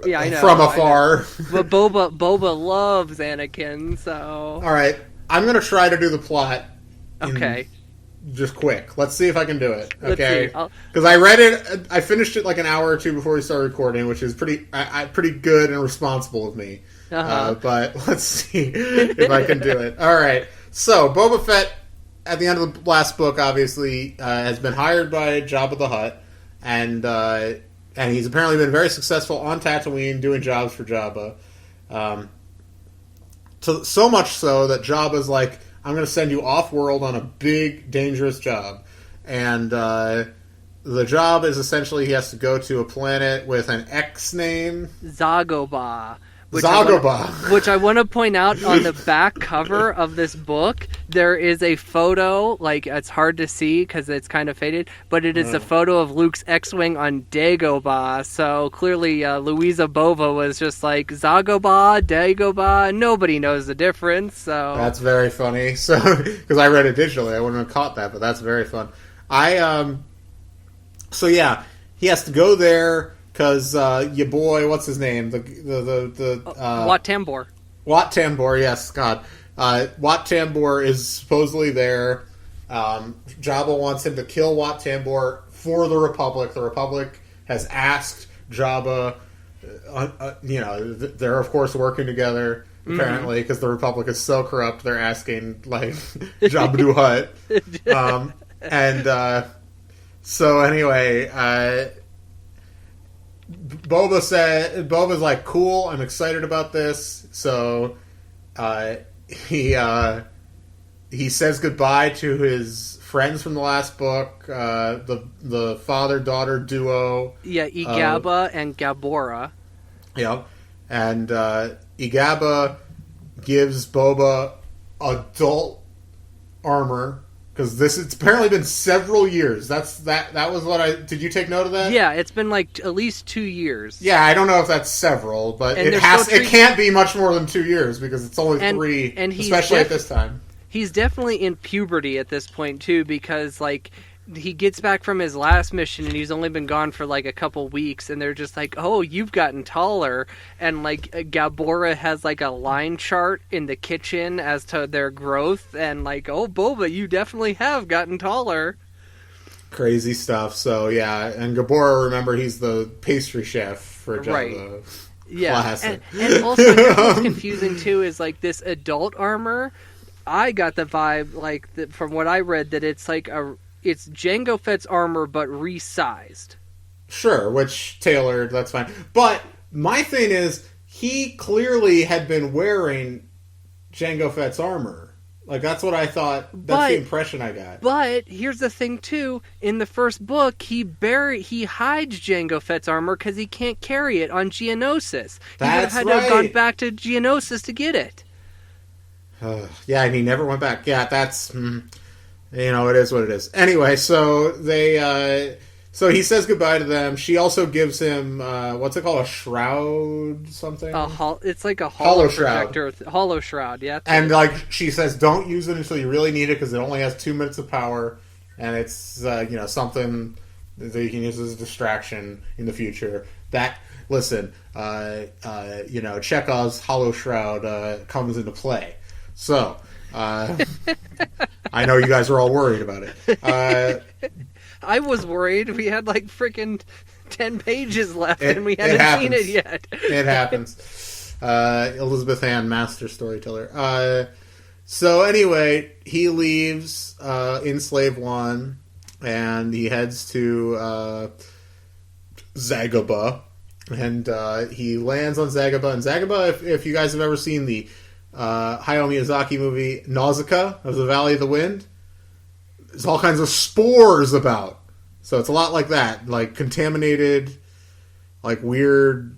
Yeah, I know. From afar. But Boba loves Anakin, so... Alright, I'm going to try to do the plot. Okay. Just quick. Let's see if I can do it. Okay? Let's see. Because I read it, I finished it like an hour or 2 before we started recording, which is pretty good and responsible of me. But let's see if I can do it. Alright, so Boba Fett, at the end of the last book, obviously, has been hired by Jabba the Hutt, and he's apparently been very successful on Tatooine doing jobs for Jabba. So much so that Jabba's like, I'm going to send you off-world on a big, dangerous job. And the job is essentially he has to go to a planet with an X name. Zagobah. Which I want to point out, on the back cover of this book, there is a photo, like, it's hard to see because it's kind of faded, but it is a photo of Luke's X-Wing on Dagobah, so clearly Louisa Bova was just like, Zagobah, Dagobah, nobody knows the difference, so... That's very funny, so because I read it digitally, I wouldn't have caught that, but that's very fun. So yeah, he has to go there... Because your boy, what's his name? Wat Tambor. Wat Tambor, yes, God. Wat Tambor is supposedly there. Jabba wants him to kill Wat Tambor for the Republic. The Republic has asked Jabba, they're of course working together, apparently, because the Republic is so corrupt, they're asking, like, Jabba the Hutt. So anyway, Boba's like, cool, I'm excited about this. So he says goodbye to his friends from the last book, the father-daughter duo. Yeah, Igaba and Gabora. Yeah, and Igaba gives Boba adult armor. Because it's apparently been several years. That was what I... Did you take note of that? Yeah, it's been like at least 2 years. Yeah, I don't know if that's several, but it can't be much more than 2 years because it's only 3, especially at this time. He's definitely in puberty at this point too, because like he gets back from his last mission and he's only been gone for like a couple weeks, and they're just like, oh, you've gotten taller, and like Gabora has like a line chart in the kitchen as to their growth, and like, oh, Boba, you definitely have gotten taller. Crazy stuff. So yeah, and Gabora, remember, he's the pastry chef for Jabba. Yeah, Classic. And also what's confusing too is like this adult armor. I got the vibe like from what I read that it's like it's Jango Fett's armor but resized. Sure, which tailored, that's fine. But my thing is, he clearly had been wearing Jango Fett's armor. Like, that's what I thought. That's the impression I got. But here's the thing too: in the first book, he hides Jango Fett's armor because he can't carry it on Geonosis. He would have had to have gone back to Geonosis to get it. Yeah, and he never went back. Yeah, that's it is what it is. Anyway, so so he says goodbye to them. She also gives him what's it called, a shroud, something. It's like a hollow projector, hollow shroud. Yeah, and like she says, don't use it until you really need it because it only has 2 minutes of power, and it's something that you can use as a distraction in the future. That listen, Chekhov's hollow shroud comes into play. So, I know you guys are all worried about it. I was worried. We had like freaking 10 pages left and we hadn't seen it yet. It happens. Elizabeth Ann, master storyteller. So anyway, he leaves in Slave One and he heads to Zagaba. And he lands on Zagaba. And Zagaba, if you guys have ever seen the Hayao Miyazaki movie Nausicaa of the Valley of the Wind, there's all kinds of spores about. So it's a lot like that. Like contaminated, like weird,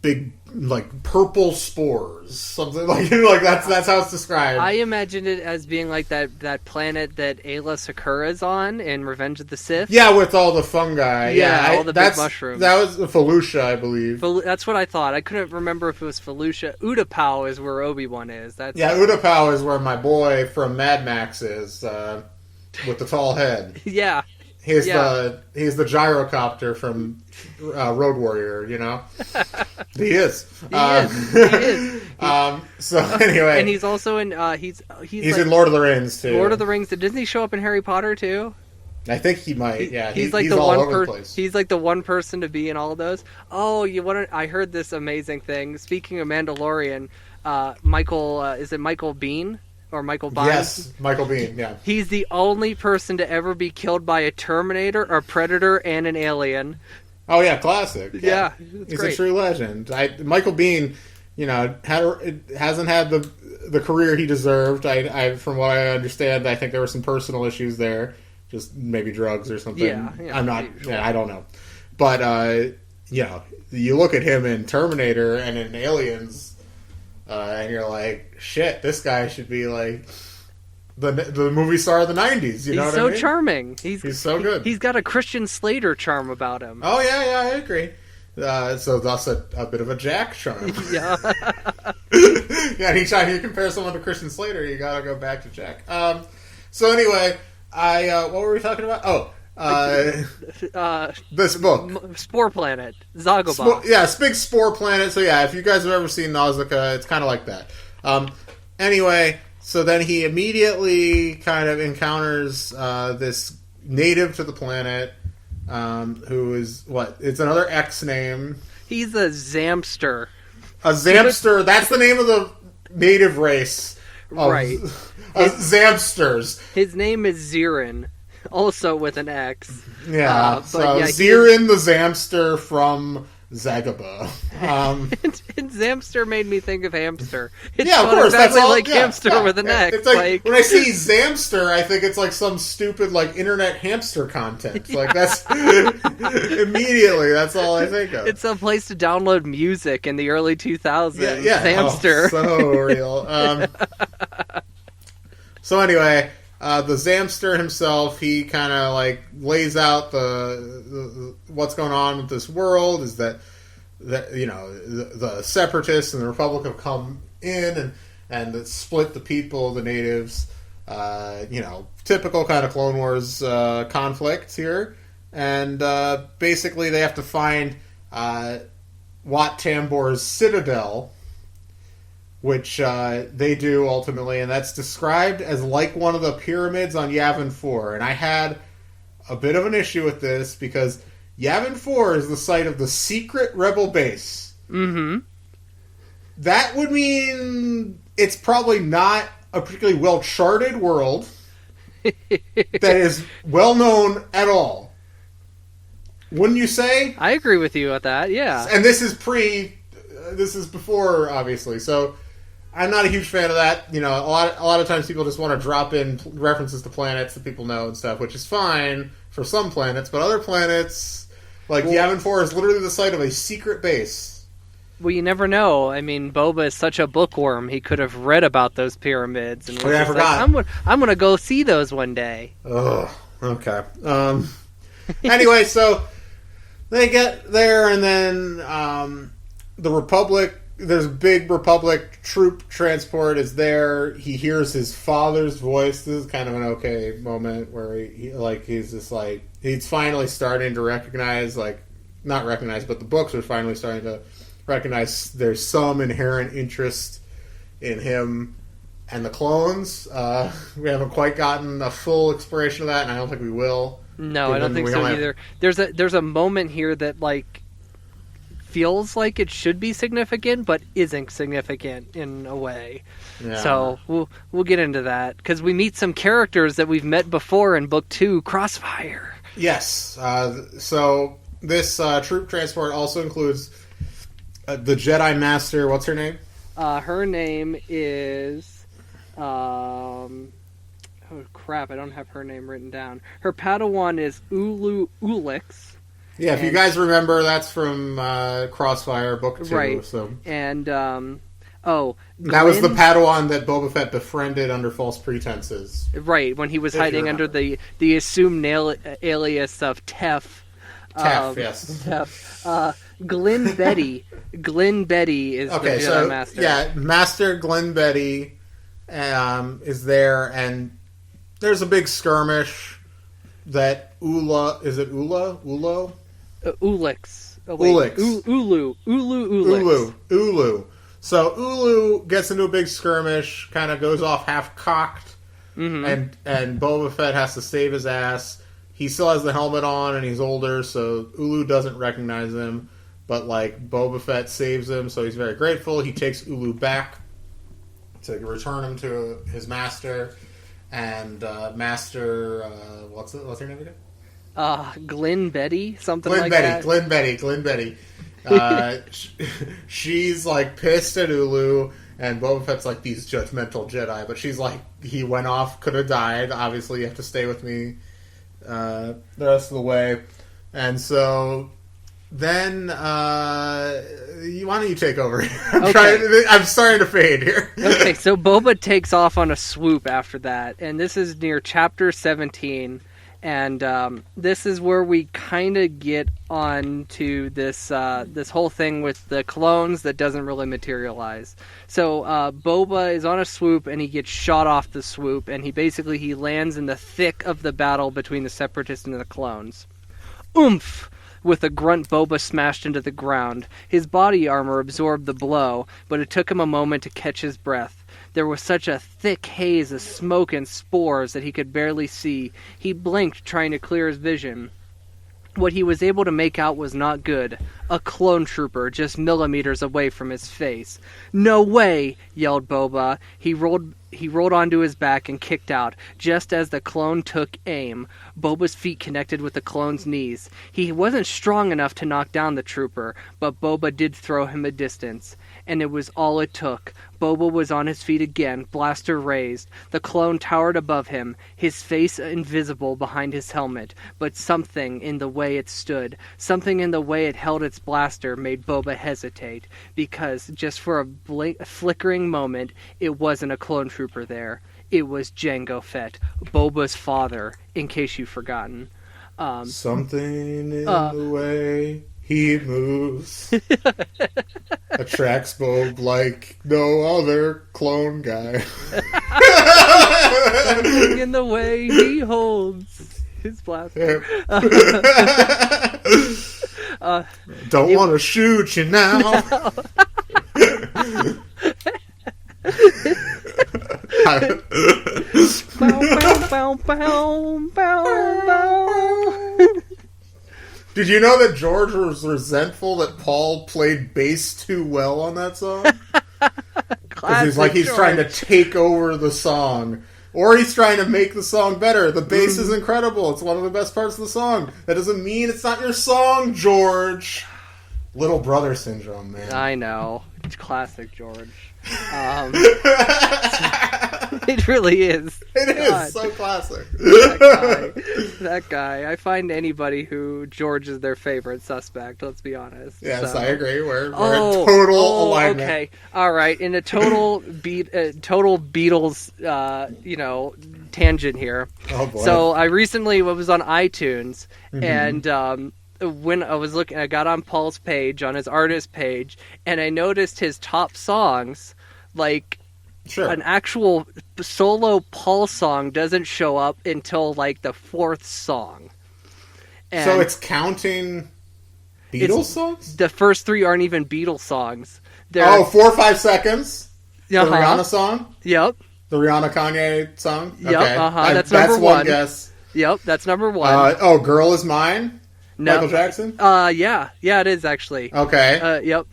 big, like purple spores. Something like that's how it's described. I imagined it as being like that planet that Ayla Sakura's on in Revenge of the Sith. Yeah, with all the fungi. Yeah, all the big mushrooms. That was Felucia, I believe. That's what I thought. I couldn't remember if it was Felucia. Utapau is where Obi-Wan is. Utapau is where my boy from Mad Max is, with the tall head. Yeah. He's the gyrocopter from Road Warrior, He is. He is. So anyway, and he's also in. He's like, in Lord of the Rings too. Lord of the Rings. Didn't he show up in Harry Potter too? I think he might. Yeah, he's like the one person. He's like the one person to be in all of those. Oh, I heard this amazing thing. Speaking of Mandalorian, Michael. Is it Michael Biehn? Or Michael Biehn? Yes, Michael Biehn, yeah. He's the only person to ever be killed by a Terminator, a Predator, and an alien. Oh, yeah, classic. Yeah, he's great. A true legend. Michael Biehn, hasn't had the career he deserved. From what I understand, I think there were some personal issues there. Just maybe drugs or something. Yeah, I'm not... Yeah, I don't know. But, you look at him in Terminator and in Aliens... and you're like, shit, this guy should be like the movie star of the 90s. You know what I mean? He's so charming. He's so good. He's got a Christian Slater charm about him. Oh, yeah, I agree. So that's a bit of a Jack charm. Yeah. Yeah, anytime you compare someone to Christian Slater, you gotta go back to Jack. So anyway, what were we talking about? Oh, this book, Spore Planet, Zagaba. It's big Spore Planet. So yeah, if you guys have ever seen Nausicaa, it's kind of like that. Anyway, so then he immediately kind of encounters this native to the planet, who is it's another X name. He's a Zamster. A Zamster. That's the name of the native race. Right. Zamsters. His name is Zirin. Also with an X. Yeah, Zirin the Zamster from Zagaba. And Zamster made me think of hamster. It's of course. Exactly that's all, like hamster with an X. It's like when I see Zamster, I think it's like some stupid internet hamster content. Like that's immediately that's all I think of. It's a place to download music in the early 2000s. Yeah. Zamster. Oh, so real. So anyway. The Zamster himself, he kind of lays out the what's going on with this world. Is that the Separatists and the Republic have come in and split the people, the natives, typical kind of Clone Wars conflict here. And basically they have to find Wat Tambor's citadel, which they do ultimately, and that's described as like one of the pyramids on Yavin 4. And I had a bit of an issue with this because Yavin 4 is the site of the secret rebel base. Mm-hmm. That would mean it's probably not a particularly well-charted world that is well-known at all. Wouldn't you say? I agree with you at that, yeah. And this is before, obviously, so I'm not a huge fan of that. A lot of times people just want to drop in references to planets that people know and stuff, which is fine for some planets, but other planets, like Yavin 4 is literally the site of a secret base. Well, you never know. I mean, Boba is such a bookworm. He could have read about those pyramids. And I forgot. Like, I'm going to go see those one day. Oh, okay. Anyway, so they get there, and then the Republic, there's a big Republic troop transport is there. He hears his father's voice. This is kind of an okay moment where he's just like, he's finally starting to recognize, not recognize, but the books are finally starting to recognize there's some inherent interest in him and the clones. We haven't quite gotten a full exploration of that, and I don't think we will. No, I don't think so either. There's a moment here that feels like it should be significant, but isn't significant in a way. Yeah. So we'll get into that because we meet some characters that we've met before in Book 2, Crossfire. Yes. So this troop transport also includes the Jedi Master. What's her name? Her name is. Oh crap! I don't have her name written down. Her Padawan is Ulu Ulix. Yeah, if you guys remember, that's from Crossfire Book 2. Right. So. And that was the Padawan that Boba Fett befriended under false pretenses. Right, when he was hiding under the assumed alias of Tef. Yes. Tef. Glenn Betty. Glenn Betty is the Jedi Master. Yeah, Master Glenn Betty is there, and there's a big skirmish that Ula... Is it Ula? Ulo? Ulix. Ulix. Ulu. So Ulu gets into a big skirmish, kind of goes off half-cocked, and Boba Fett has to save his ass. He still has the helmet on, and he's older, so Ulu doesn't recognize him. But, Boba Fett saves him, so he's very grateful. He takes Ulu back to return him to his master. And Master... what's her name again? Glenn Betty? Something Glenn like Betty, that? Glenn Betty. She's, pissed at Ulu, and Boba Fett's these judgmental Jedi. But she's he went off, could have died. Obviously, you have to stay with me the rest of the way. And so... Then, why don't you take over? I'm starting to fade here. Okay, so Boba takes off on a swoop after that, and this is near Chapter 17, and this is where we kind of get on to this whole thing with the clones that doesn't really materialize. So Boba is on a swoop, and he gets shot off the swoop, and he lands in the thick of the battle between the Separatists and the clones. Oomph! With a grunt, Boba smashed into the ground. His body armor absorbed the blow, but it took him a moment to catch his breath. There was such a thick haze of smoke and spores that he could barely see. He blinked, trying to clear his vision. What he was able to make out was not good. A clone trooper just millimeters away from his face. "No way!" yelled Boba. He rolled onto his back and kicked out. Just as the clone took aim, Boba's feet connected with the clone's knees. He wasn't strong enough to knock down the trooper, but Boba did throw him a distance. And it was all it took. Boba was on his feet again, blaster raised. The clone towered above him, his face invisible behind his helmet. But something in the way it stood, something in the way it held its blaster made Boba hesitate. Because, just for a flickering moment, it wasn't a clone trooper there. It was Jango Fett, Boba's father, in case you've forgotten. Something in the way he moves attracts Bob like no other clone guy. Something in the way he holds his blaster. Don't want to shoot you now. Bow, bow, bow, bow, bow. Did you know that George was resentful that Paul played bass too well on that song? Because he's trying to take over the song. Or he's trying to make the song better. The bass is incredible. It's one of the best parts of the song. That doesn't mean it's not your song, George. Little brother syndrome, man. I know. It's classic George. It really is. It is so classic. That guy. I find anybody who George is their favorite suspect. Let's be honest. Yes, so. I agree. We're in total alignment. Okay, all right. In a total Beatles, tangent here. Oh boy. So I recently was on iTunes and. When I was looking, I got on Paul's page, on his artist page, and I noticed his top songs, like an actual solo Paul song doesn't show up until like the fourth song. And so it's counting Beatles songs? The first three aren't even Beatles songs. 4 or 5 seconds? The Rihanna song? Yep. The Rihanna Kanye song? Yep, okay. That's number one. One guess. Yep, that's number one. Girl Is Mine? No. Michael Jackson? Yeah, it is actually. Okay. Yep.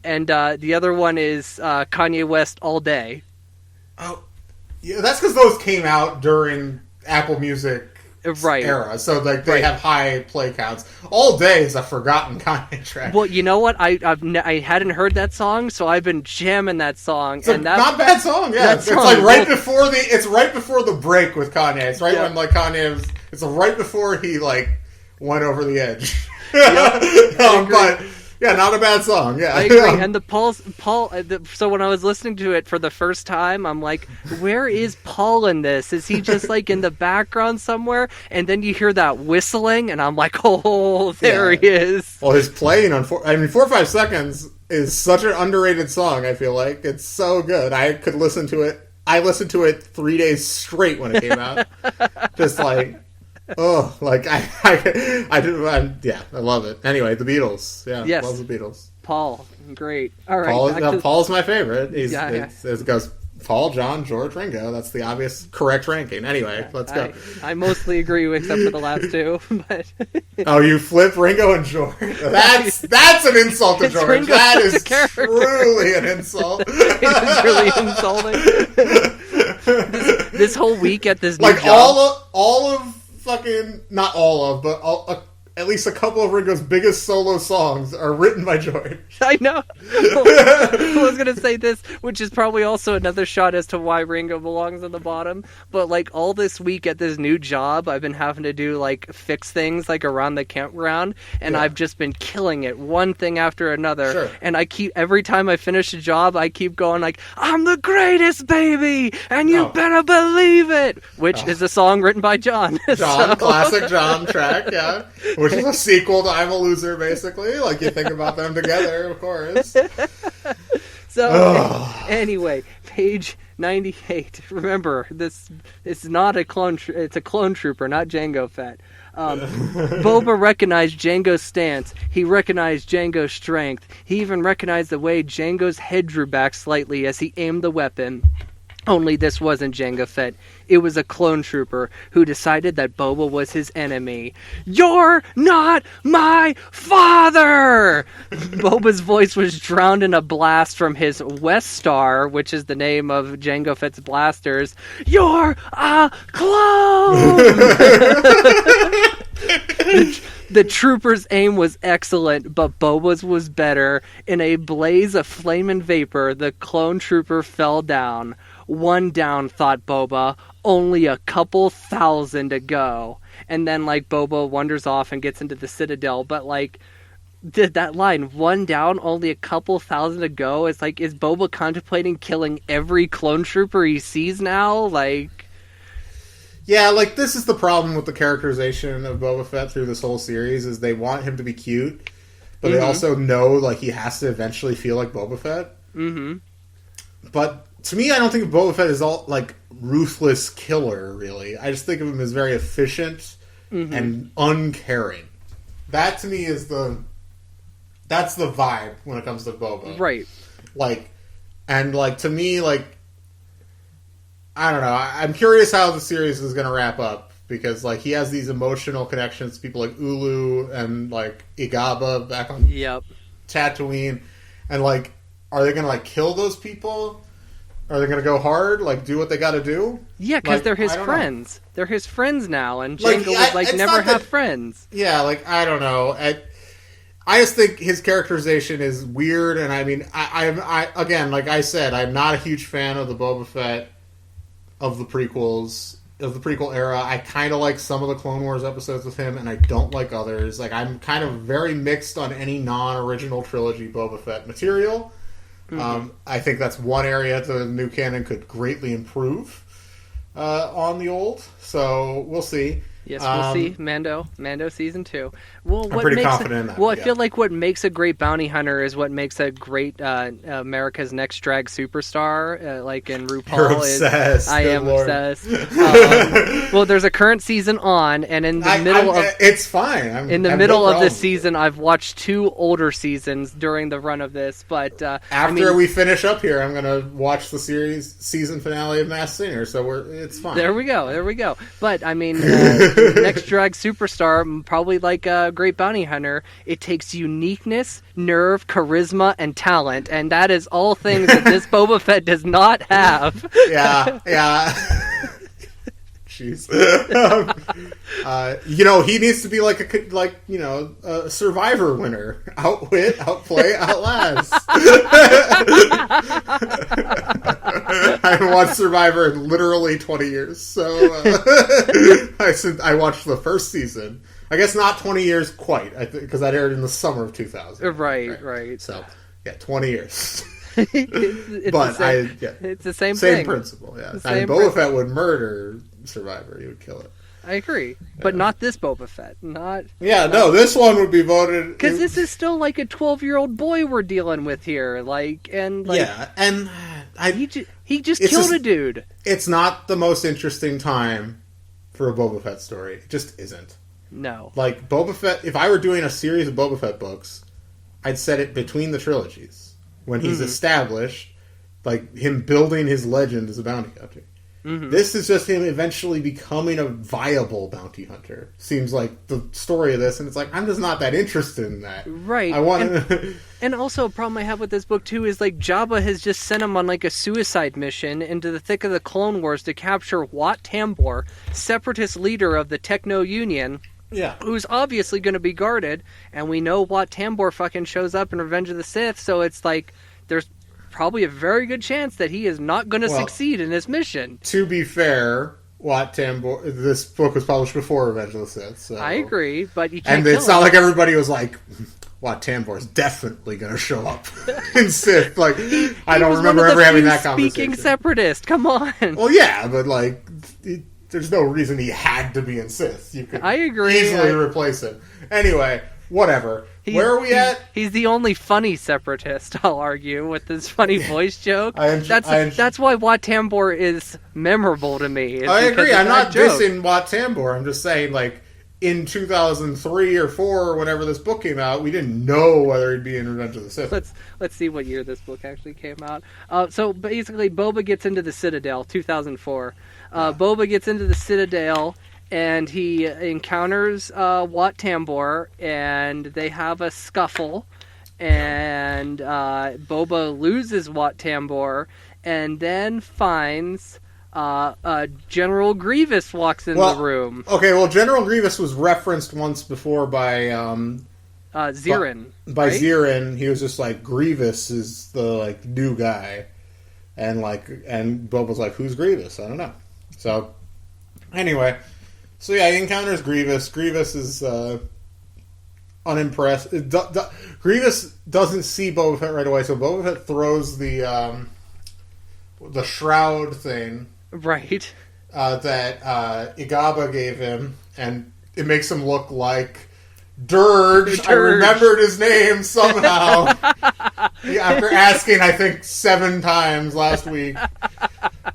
And the other one is Kanye West All Day. Oh, yeah, that's because those came out during Apple Music era, so they have high play counts. All Day is a forgotten Kanye track. Well, you know what? I hadn't heard that song, so I've been jamming that song. It's not a bad song. Yeah, it's like right before the break with Kanye. It's right when Kanye was. It's right before he went over the edge. But yeah, not a bad song. Yeah, I agree. And the Paul. So when I was listening to it for the first time, I'm like, "Where is Paul in this? Is he just in the background somewhere?" And then you hear that whistling, and I'm like, "Oh, there he is." Well, his playing on 4 or 5 seconds is such an underrated song. I feel like it's so good. I could listen to it. I listened to it 3 days straight when it came out. Just I love it. Anyway, the Beatles. Yeah, yes. Love the Beatles. Paul, great. All right, Paul's my favorite. It goes Paul, John, George, Ringo. That's the obvious correct ranking. Anyway, let's go. I mostly agree, except for the last two. But oh, you flip Ringo and George. That's an insult to George. Ringo that is truly an insult. It is really insulting. This whole week at this new job, all of fucking not all of, but at least a couple of Ringo's biggest solo songs are written by George. I know. I was going to say this, which is probably also another shot as to why Ringo belongs on the bottom. But all this week at this new job, I've been having to do fix things around the campground, and I've just been killing it, one thing after another. Sure. And every time I finish a job, I keep going "I'm the greatest, baby, and you better believe it," which is a song written by John. Classic John track, yeah. Which is a sequel to I'm a Loser, basically. You think about them together, of course. So, anyway, page 98. Remember, this is not a clone. It's a clone trooper, not Jango Fett. Boba recognized Jango's stance. He recognized Jango's strength. He even recognized the way Jango's head drew back slightly as he aimed the weapon. Only this wasn't Jango Fett. It was a clone trooper who decided that Boba was his enemy. "You're not my father!" Boba's voice was drowned in a blast from his West Star, which is the name of Jango Fett's blasters. "You're a clone!" The trooper's aim was excellent, but Boba's was better. In a blaze of flame and vapor, the clone trooper fell down. One down, thought Boba. Only a couple thousand to go. And then, Boba wanders off and gets into the Citadel. But, that line, one down, only a couple thousand to go, it's is Boba contemplating killing every clone trooper he sees now? Yeah, this is the problem with the characterization of Boba Fett through this whole series, is they want him to be cute, but they also know, he has to eventually feel like Boba Fett. Mm-hmm. But to me, I don't think of Boba Fett as all like ruthless killer. Really, I just think of him as very efficient and uncaring. That to me is that's the vibe when it comes to Boba. Right. Like, and like to me, like, I don't know. I'm curious how the series is going to wrap up because like he has these emotional connections to people like Ulu and like Igaba back on Tatooine, and like, are they going to like kill those people? Are they going to go hard? Like, do what they got to do? Yeah, because like, they're his friends. They're his friends now, and Jango would like never have friends. Yeah, like I don't know. I just think his characterization is weird, and I mean, I again, like I said, I'm not a huge fan of the Boba Fett of the prequels, of the prequel era. I kind of like some of the Clone Wars episodes with him, and I don't like others. Like, I'm kind of very mixed on any non-original trilogy Boba Fett material. I think that's one area the new canon could greatly improve on the old. So we'll see. Yes, we'll see. Mando season 2. Well, I'm pretty confident in that. Well, I feel like what makes a great bounty hunter is what makes a great America's Next Drag Superstar, like in RuPaul. You're obsessed. I am obsessed. Well, there's a current season on, and in the middle of it's fine. In the middle of this season, I've watched 2 older seasons during the run of this. But after we finish up here, I'm gonna watch the season finale of Masked Singer. So it's fine. There we go. But I mean. Next drag superstar, probably like a great bounty hunter, it takes uniqueness, nerve, charisma, and talent, and that is all things that this Boba Fett does not have. Yeah. Jeez. He needs to be like a Survivor winner. Outwit, outplay, outlast. I haven't watched Survivor in literally 20 years, so I watched the first season. I guess not 20 years quite, because that aired in the summer of 2000. Right. So, 20 years. It's the same thing. Same principle, yeah. Boba Fett would murder Survivor. He would kill it. I agree. But not this Boba Fett. This one would be voted... Because this is still like a 12-year-old boy we're dealing with here. He just killed a dude. It's not the most interesting time for a Boba Fett story. It just isn't. No. Like, Boba Fett... If I were doing a series of Boba Fett books, I'd set it between the trilogies. When he's established, like, him building his legend as a bounty hunter. This is just him eventually becoming a viable bounty hunter. Seems like the story of this, and it's like, I'm just not that interested in that. Right. I want to... And also a problem I have with this book, too, is, like, Jabba has just sent him on, like, a suicide mission into the thick of the Clone Wars to capture Wat Tambor, separatist leader of the Techno Union. Yeah. Who's obviously going to be guarded, and we know Wat Tambor fucking shows up in Revenge of the Sith, so it's like, there's probably a very good chance that he is not going to succeed in his mission. To be fair, Wat Tambor, this book was published before Revenge of the Sith, so... I agree, but you can't And it's not like everybody was like, Wat Tambor is definitely going to show up in Sith. Like, I don't remember ever having that conversation. Speaking separatist, come on. Well, yeah, but like... There's no reason he had to be in Sith. You could easily replace him. Anyway, whatever. Where are we at? He's the only funny separatist, I'll argue, with this funny voice joke. That's why Wat Tambor is memorable to me. I agree. I'm not dissing Wat Tambor. I'm just saying, like, in 2003 or 4 or whenever this book came out, we didn't know whether he'd be in Revenge of the Sith. Let's see what year this book actually came out. So basically, Boba gets into the Citadel, 2004. Boba gets into the Citadel, and he encounters Wat Tambor, and they have a scuffle, and Boba loses Wat Tambor, and then finds General Grievous walks in the room. Okay, well, General Grievous was referenced once before by Zirin. By Zirin, he was just like, Grievous is the like new guy, and Boba's like, who's Grievous? I don't know. So, anyway, he encounters Grievous. Grievous is unimpressed. Grievous doesn't see Boba Fett right away, so Boba Fett throws the shroud thing, right? That Igaba gave him, and it makes him look like Dirge. I remembered his name somehow. After asking, I think 7 times last week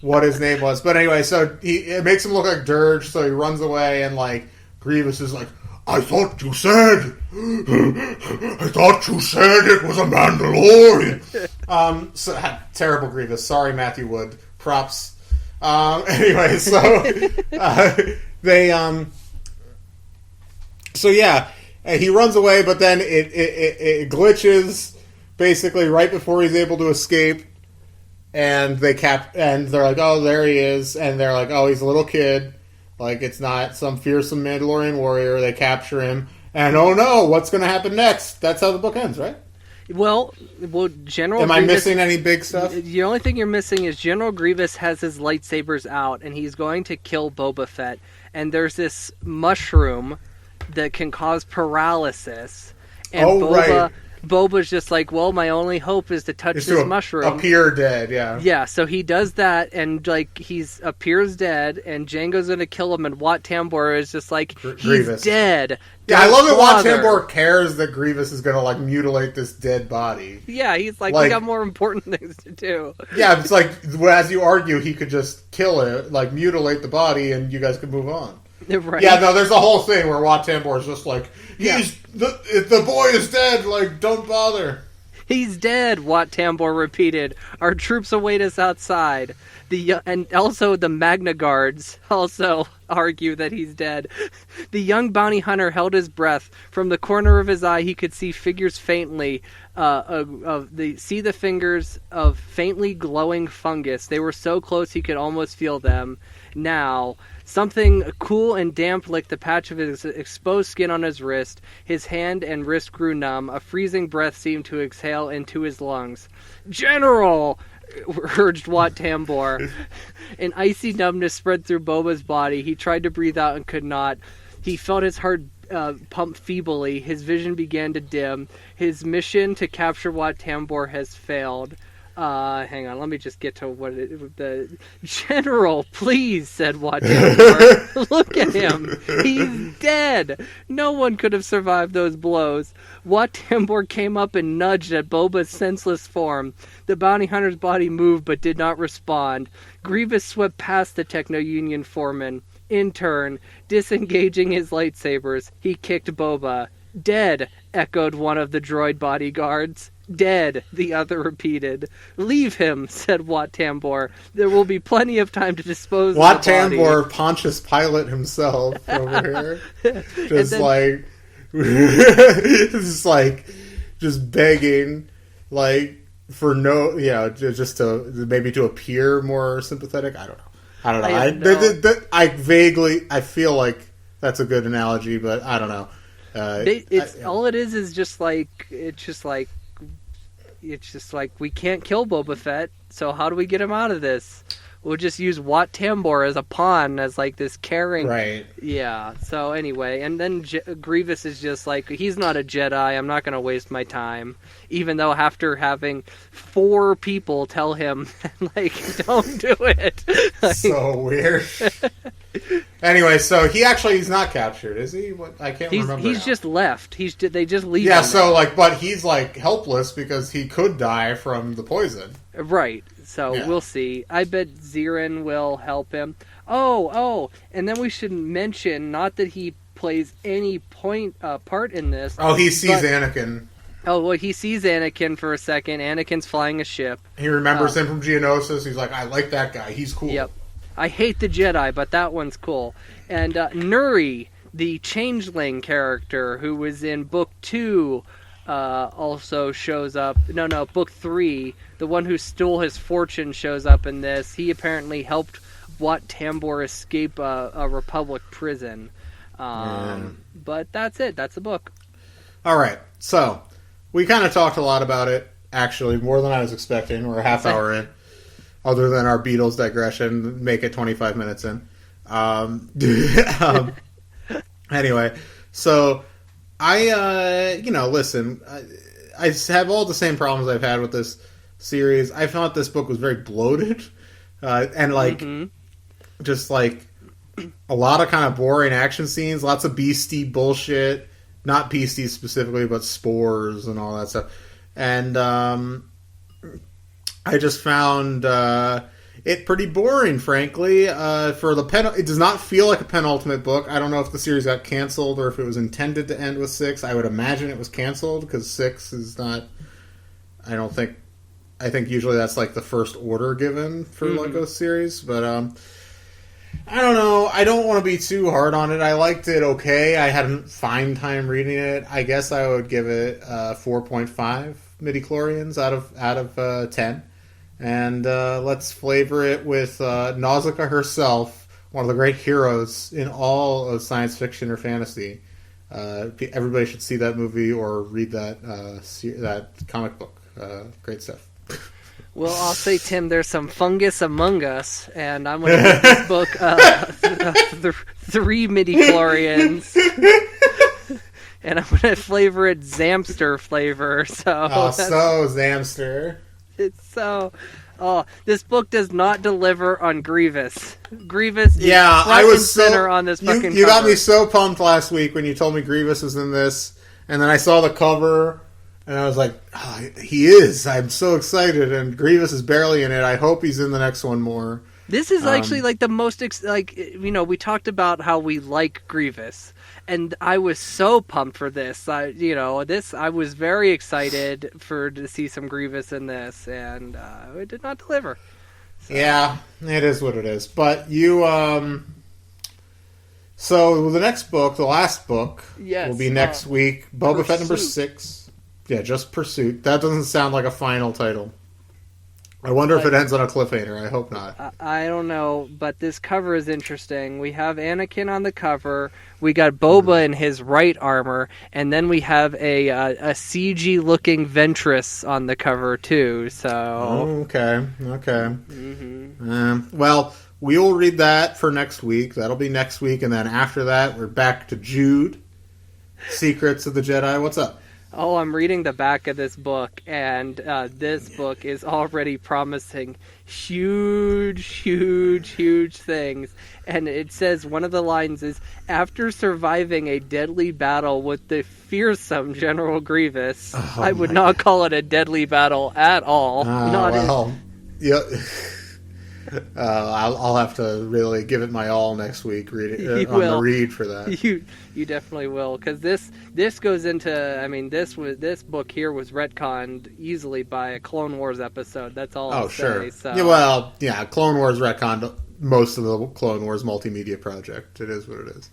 what his name was. But anyway, so it makes him look like Dirge, so he runs away, and like Grievous is like, I thought you said it was a Mandalorian. So terrible Grievous. Sorry, Matthew Wood. Props. Anyway, so so yeah, he runs away, but then it glitches basically right before he's able to escape, and and they're like, oh, there he is, and they're like, oh, he's a little kid. Like, it's not some fearsome Mandalorian warrior. They capture him. And, oh no, what's going to happen next? That's how the book ends, right? Well, General Am I missing any big stuff? The only thing you're missing is General Grievous has his lightsabers out, and he's going to kill Boba Fett. And there's this mushroom that can cause paralysis. And right. Boba's just like, well, my only hope is to touch this mushroom. Appear dead, yeah. Yeah, so he does that, and like appears dead, and Jango's gonna kill him, and Wat Tambor is just like, he's Grievous. Dead. Yeah, I love that Wat Tambor cares that Grievous is gonna like mutilate this dead body. Yeah, he's like, we got more important things to do. Yeah, it's like, as you argue, he could just kill it, like mutilate the body, and you guys could move on. Right. Yeah, no, there's a whole thing where Wat Tambor is just like, the boy is dead, like, don't bother. He's dead, Wat Tambor repeated. Our troops await us outside. And also the Magna Guards also argue that he's dead. The young bounty hunter held his breath. From the corner of his eye, he could see figures faintly, see the fingers of faintly glowing fungus. They were so close he could almost feel them. Now, something cool and damp licked the patch of his exposed skin on his wrist. His hand and wrist grew numb. A freezing breath seemed to exhale into his lungs. General! Urged Wat Tambor. An icy numbness spread through Boba's body. He tried to breathe out and could not. He felt his heart pump feebly. His vision began to dim. His mission to capture Wat Tambor has failed. Hang on, let me just get to the General, please, said Wat Tambor. Look at him. He's dead. No one could have survived those blows. Wat Tambor came up and nudged at Boba's senseless form. The bounty hunter's body moved but did not respond. Grievous swept past the Techno-Union foreman. In turn, disengaging his lightsabers, he kicked Boba. Dead, echoed one of the droid bodyguards. Dead, the other repeated. Leave him, said Wat Tambor. There will be plenty of time to dispose of the body. Wat Tambor, Pontius Pilate himself over here. Just begging, like, for just to, maybe to appear more sympathetic. I don't know. I feel like that's a good analogy, but I don't know. It's just like we can't kill Boba Fett, so how do we get him out of this? We'll just use Wat Tambor as a pawn, as like this caring. Right. Yeah. So anyway, and then Grievous is just like, he's not a Jedi. I'm not going to waste my time. Even though after having 4 people tell him, like, don't do it. Like, so weird. Anyway, so he's not captured, is he? I can't remember. He's just left. They just leave him. Yeah, so like, but he's like helpless because he could die from the poison. Right. So We'll see. I bet Zirin will help him. Oh, and then we should mention, not that he plays any part in this. Oh, he sees Anakin. Oh, well, he sees Anakin for a second. Anakin's flying a ship. He remembers him from Geonosis. He's like, I like that guy. He's cool. Yep. I hate the Jedi, but that one's cool. And Nuri, the changeling character who was in Book 2, also shows up. No, Book 3. The one who stole his fortune shows up in this. He apparently helped Wat Tambor escape a Republic prison. But that's it. That's the book. All right. So, we kind of talked a lot about it, actually, more than I was expecting. We're a half hour in. Other than our Beatles digression, make it 25 minutes in. Anyway, so I have all the same problems I've had with this series. I thought this book was very bloated, and just like a lot of kind of boring action scenes, lots of beastie bullshit. Not beasties specifically, but spores and all that stuff. and I just found it pretty boring, frankly. It does not feel like a penultimate book. I don't know if the series got canceled or if it was intended to end with 6. I would imagine it was canceled because 6 is not. I think usually that's like the first order given for like a series, but I don't know. I don't want to be too hard on it. I liked it okay. I had a fine time reading it. I guess I would give it 4.5 midichlorians out of 10. And let's flavor it with Nausicaa herself, one of the great heroes in all of science fiction or fantasy. Everybody should see that movie or read that comic book. Great stuff. Well, I'll say, Tim, there's some fungus among us, and I'm going to give this book 3 midichlorians. And I'm going to flavor it Zamster flavor. So Zamster. It's so... Oh, this book does not deliver on Grievous. Grievous is I was center on this fucking cover. You got me so pumped last week when you told me Grievous was in this, and then I saw the cover, and I was like, oh, he is. I'm so excited, and Grievous is barely in it. I hope he's in the next one more. This is actually like the most, we talked about how we like Grievous, and I was so pumped for this. I was very excited to see some Grievous in this, and it did not deliver. So. Yeah, it is what it is. But you, so the next book, the last book, will be next week. Boba Fett number 6. Yeah, just Pursuit. That doesn't sound like a final title. I wonder if it ends on a cliffhanger. I hope not. I don't know, but this cover is interesting. We have Anakin on the cover. We got Boba in his right armor, and then we have a CG-looking Ventress on the cover too. So okay. Well, we will read that for next week. That'll be next week, and then after that, we're back to Jude. Secrets of the Jedi. What's up? Oh, I'm reading the back of this book, and this book is already promising huge things. And it says, one of the lines is, after surviving a deadly battle with the fearsome General Grievous, I would not call it a deadly battle at all. I'll have to really give it my all next week on the read for that. You definitely will, because this goes into, this book here was retconned easily by a Clone Wars episode. That's all I'll say. So. Yeah, Clone Wars retconned most of the Clone Wars multimedia project. It is what it is.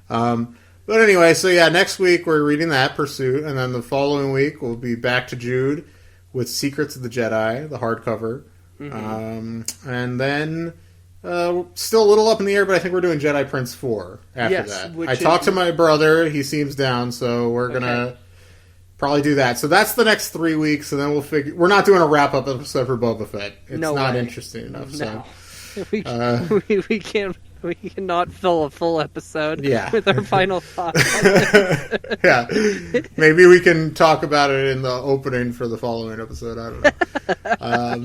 But anyway, so yeah, next week we're reading that, Pursuit, and then the following week we'll be back to Jude with Secrets of the Jedi, the hardcover. Mm-hmm. And then still a little up in the air, but I think we're doing Jedi Prince 4 after that. I talked to my brother. He seems down, so we're going to probably do that. So that's the next 3 weeks, and then we'll figure... We're not doing a wrap-up episode for Boba Fett. It's not interesting enough. No. So we can't... We cannot fill a full episode with our final thoughts. Yeah. Maybe we can talk about it in the opening for the following episode. I don't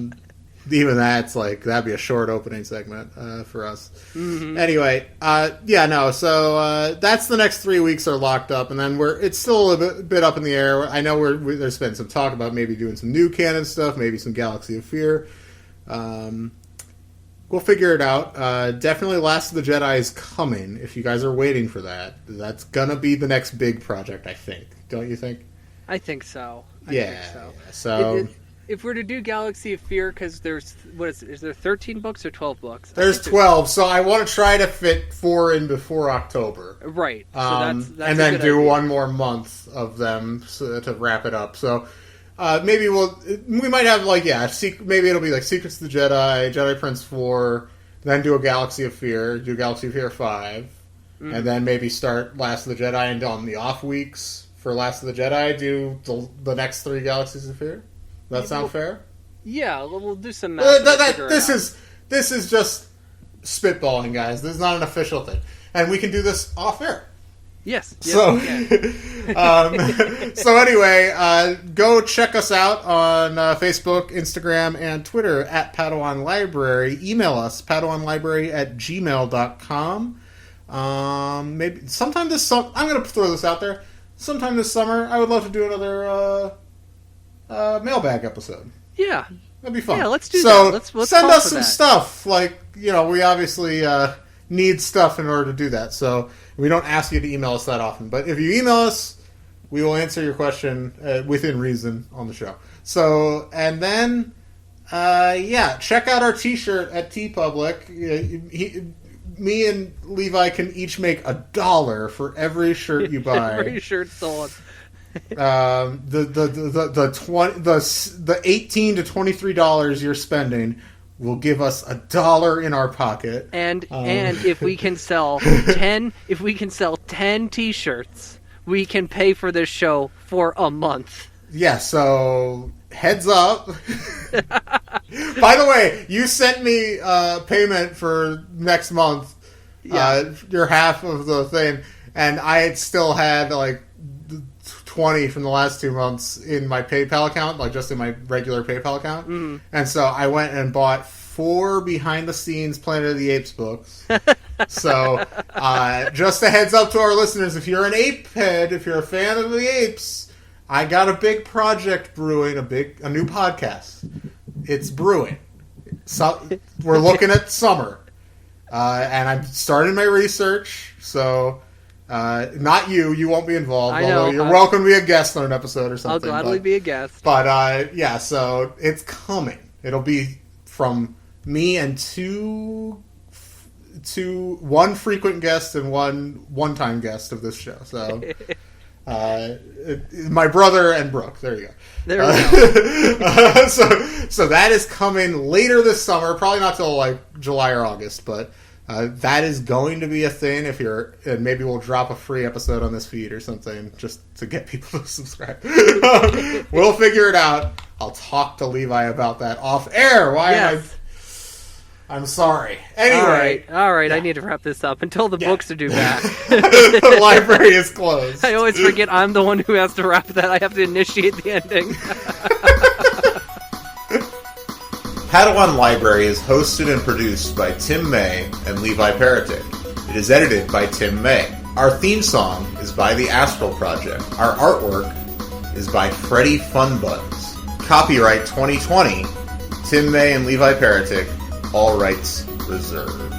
know. Even that's that'd be a short opening segment for us. Mm-hmm. Anyway, so that's the next 3 weeks are locked up, and then it's still a bit up in the air. I know there's been some talk about maybe doing some new canon stuff, maybe some Galaxy of Fear. We'll figure it out. Definitely Last of the Jedi is coming. If you guys are waiting for that, that's gonna be the next big project, I think. Don't you think? I think so. So if we're to do Galaxy of Fear, because there's is there 13 books or 12 books? There's 12. So I want to try to fit 4 in before October. Right. So that's and then do one more month of them to wrap it up. So. Maybe we might have maybe it'll be like Secrets of the Jedi, Jedi Prince 4, then do a Galaxy of Fear, do Galaxy of Fear 5, and then maybe start Last of the Jedi, and on the off weeks for Last of the Jedi, do the next 3 Galaxies of Fear. Does that sound fair? Yeah, we'll do some math. This is just spitballing, guys. This is not an official thing, and we can do this off air. Yes. So, so anyway, go check us out on Facebook, Instagram, and Twitter at Padawan Library. Email us, padawanlibrary@gmail.com. Maybe sometime this summer, I'm going to throw this out there. Sometime this summer, I would love to do mailbag episode. Yeah. That'd be fun. Yeah, let's do that. Let's send call us for some that. stuff. Like, we obviously need stuff in order to do that. So we don't ask you to email us that often. But if you email us, we will answer your question within reason on the show. So, and then, check out our t-shirt at TeePublic. Me and Levi can each make $1 for every shirt you buy. Every shirt sold. The $18 to $23 you're spending will give us $1 in our pocket. And if we can sell 10 t-shirts, we can pay for this show for a month. Yeah, so heads up. By the way, you sent me payment for next month. Yeah. Your half of the thing, and I had still had like 20 from the last 2 months in my PayPal account, like just in my regular PayPal account. Mm-hmm. And so I went and bought 4 behind-the-scenes Planet of the Apes books. So just a heads up to our listeners, if you're an ape head, if you're a fan of the apes, I got a big project brewing, a new podcast. It's brewing. So we're looking at summer. And I'm starting my research, so not you won't be involved. I know. Although you're welcome to be a guest on an episode or something. I'll gladly be a guest. But so it's coming. It'll be from me and one frequent guest and one-time guest of this show. So my brother and Brooke. There you go. There we go. So that is coming later this summer. Probably not till like July or August, but that is going to be a thing. And maybe we'll drop a free episode on this feed or something just to get people to subscribe. We'll figure it out. I'll talk to Levi about that off air. I'm sorry. Anyway. All right. Yeah. I need to wrap this up until the books are due back. The library is closed. I always forget I'm the one who has to wrap that. I have to initiate the ending. Padawan Library is hosted and produced by Tim May and Levi Paratic. It is edited by Tim May. Our theme song is by The Astral Project. Our artwork is by Freddie Funbuns. Copyright 2020, Tim May and Levi Paratic. All rights reserved.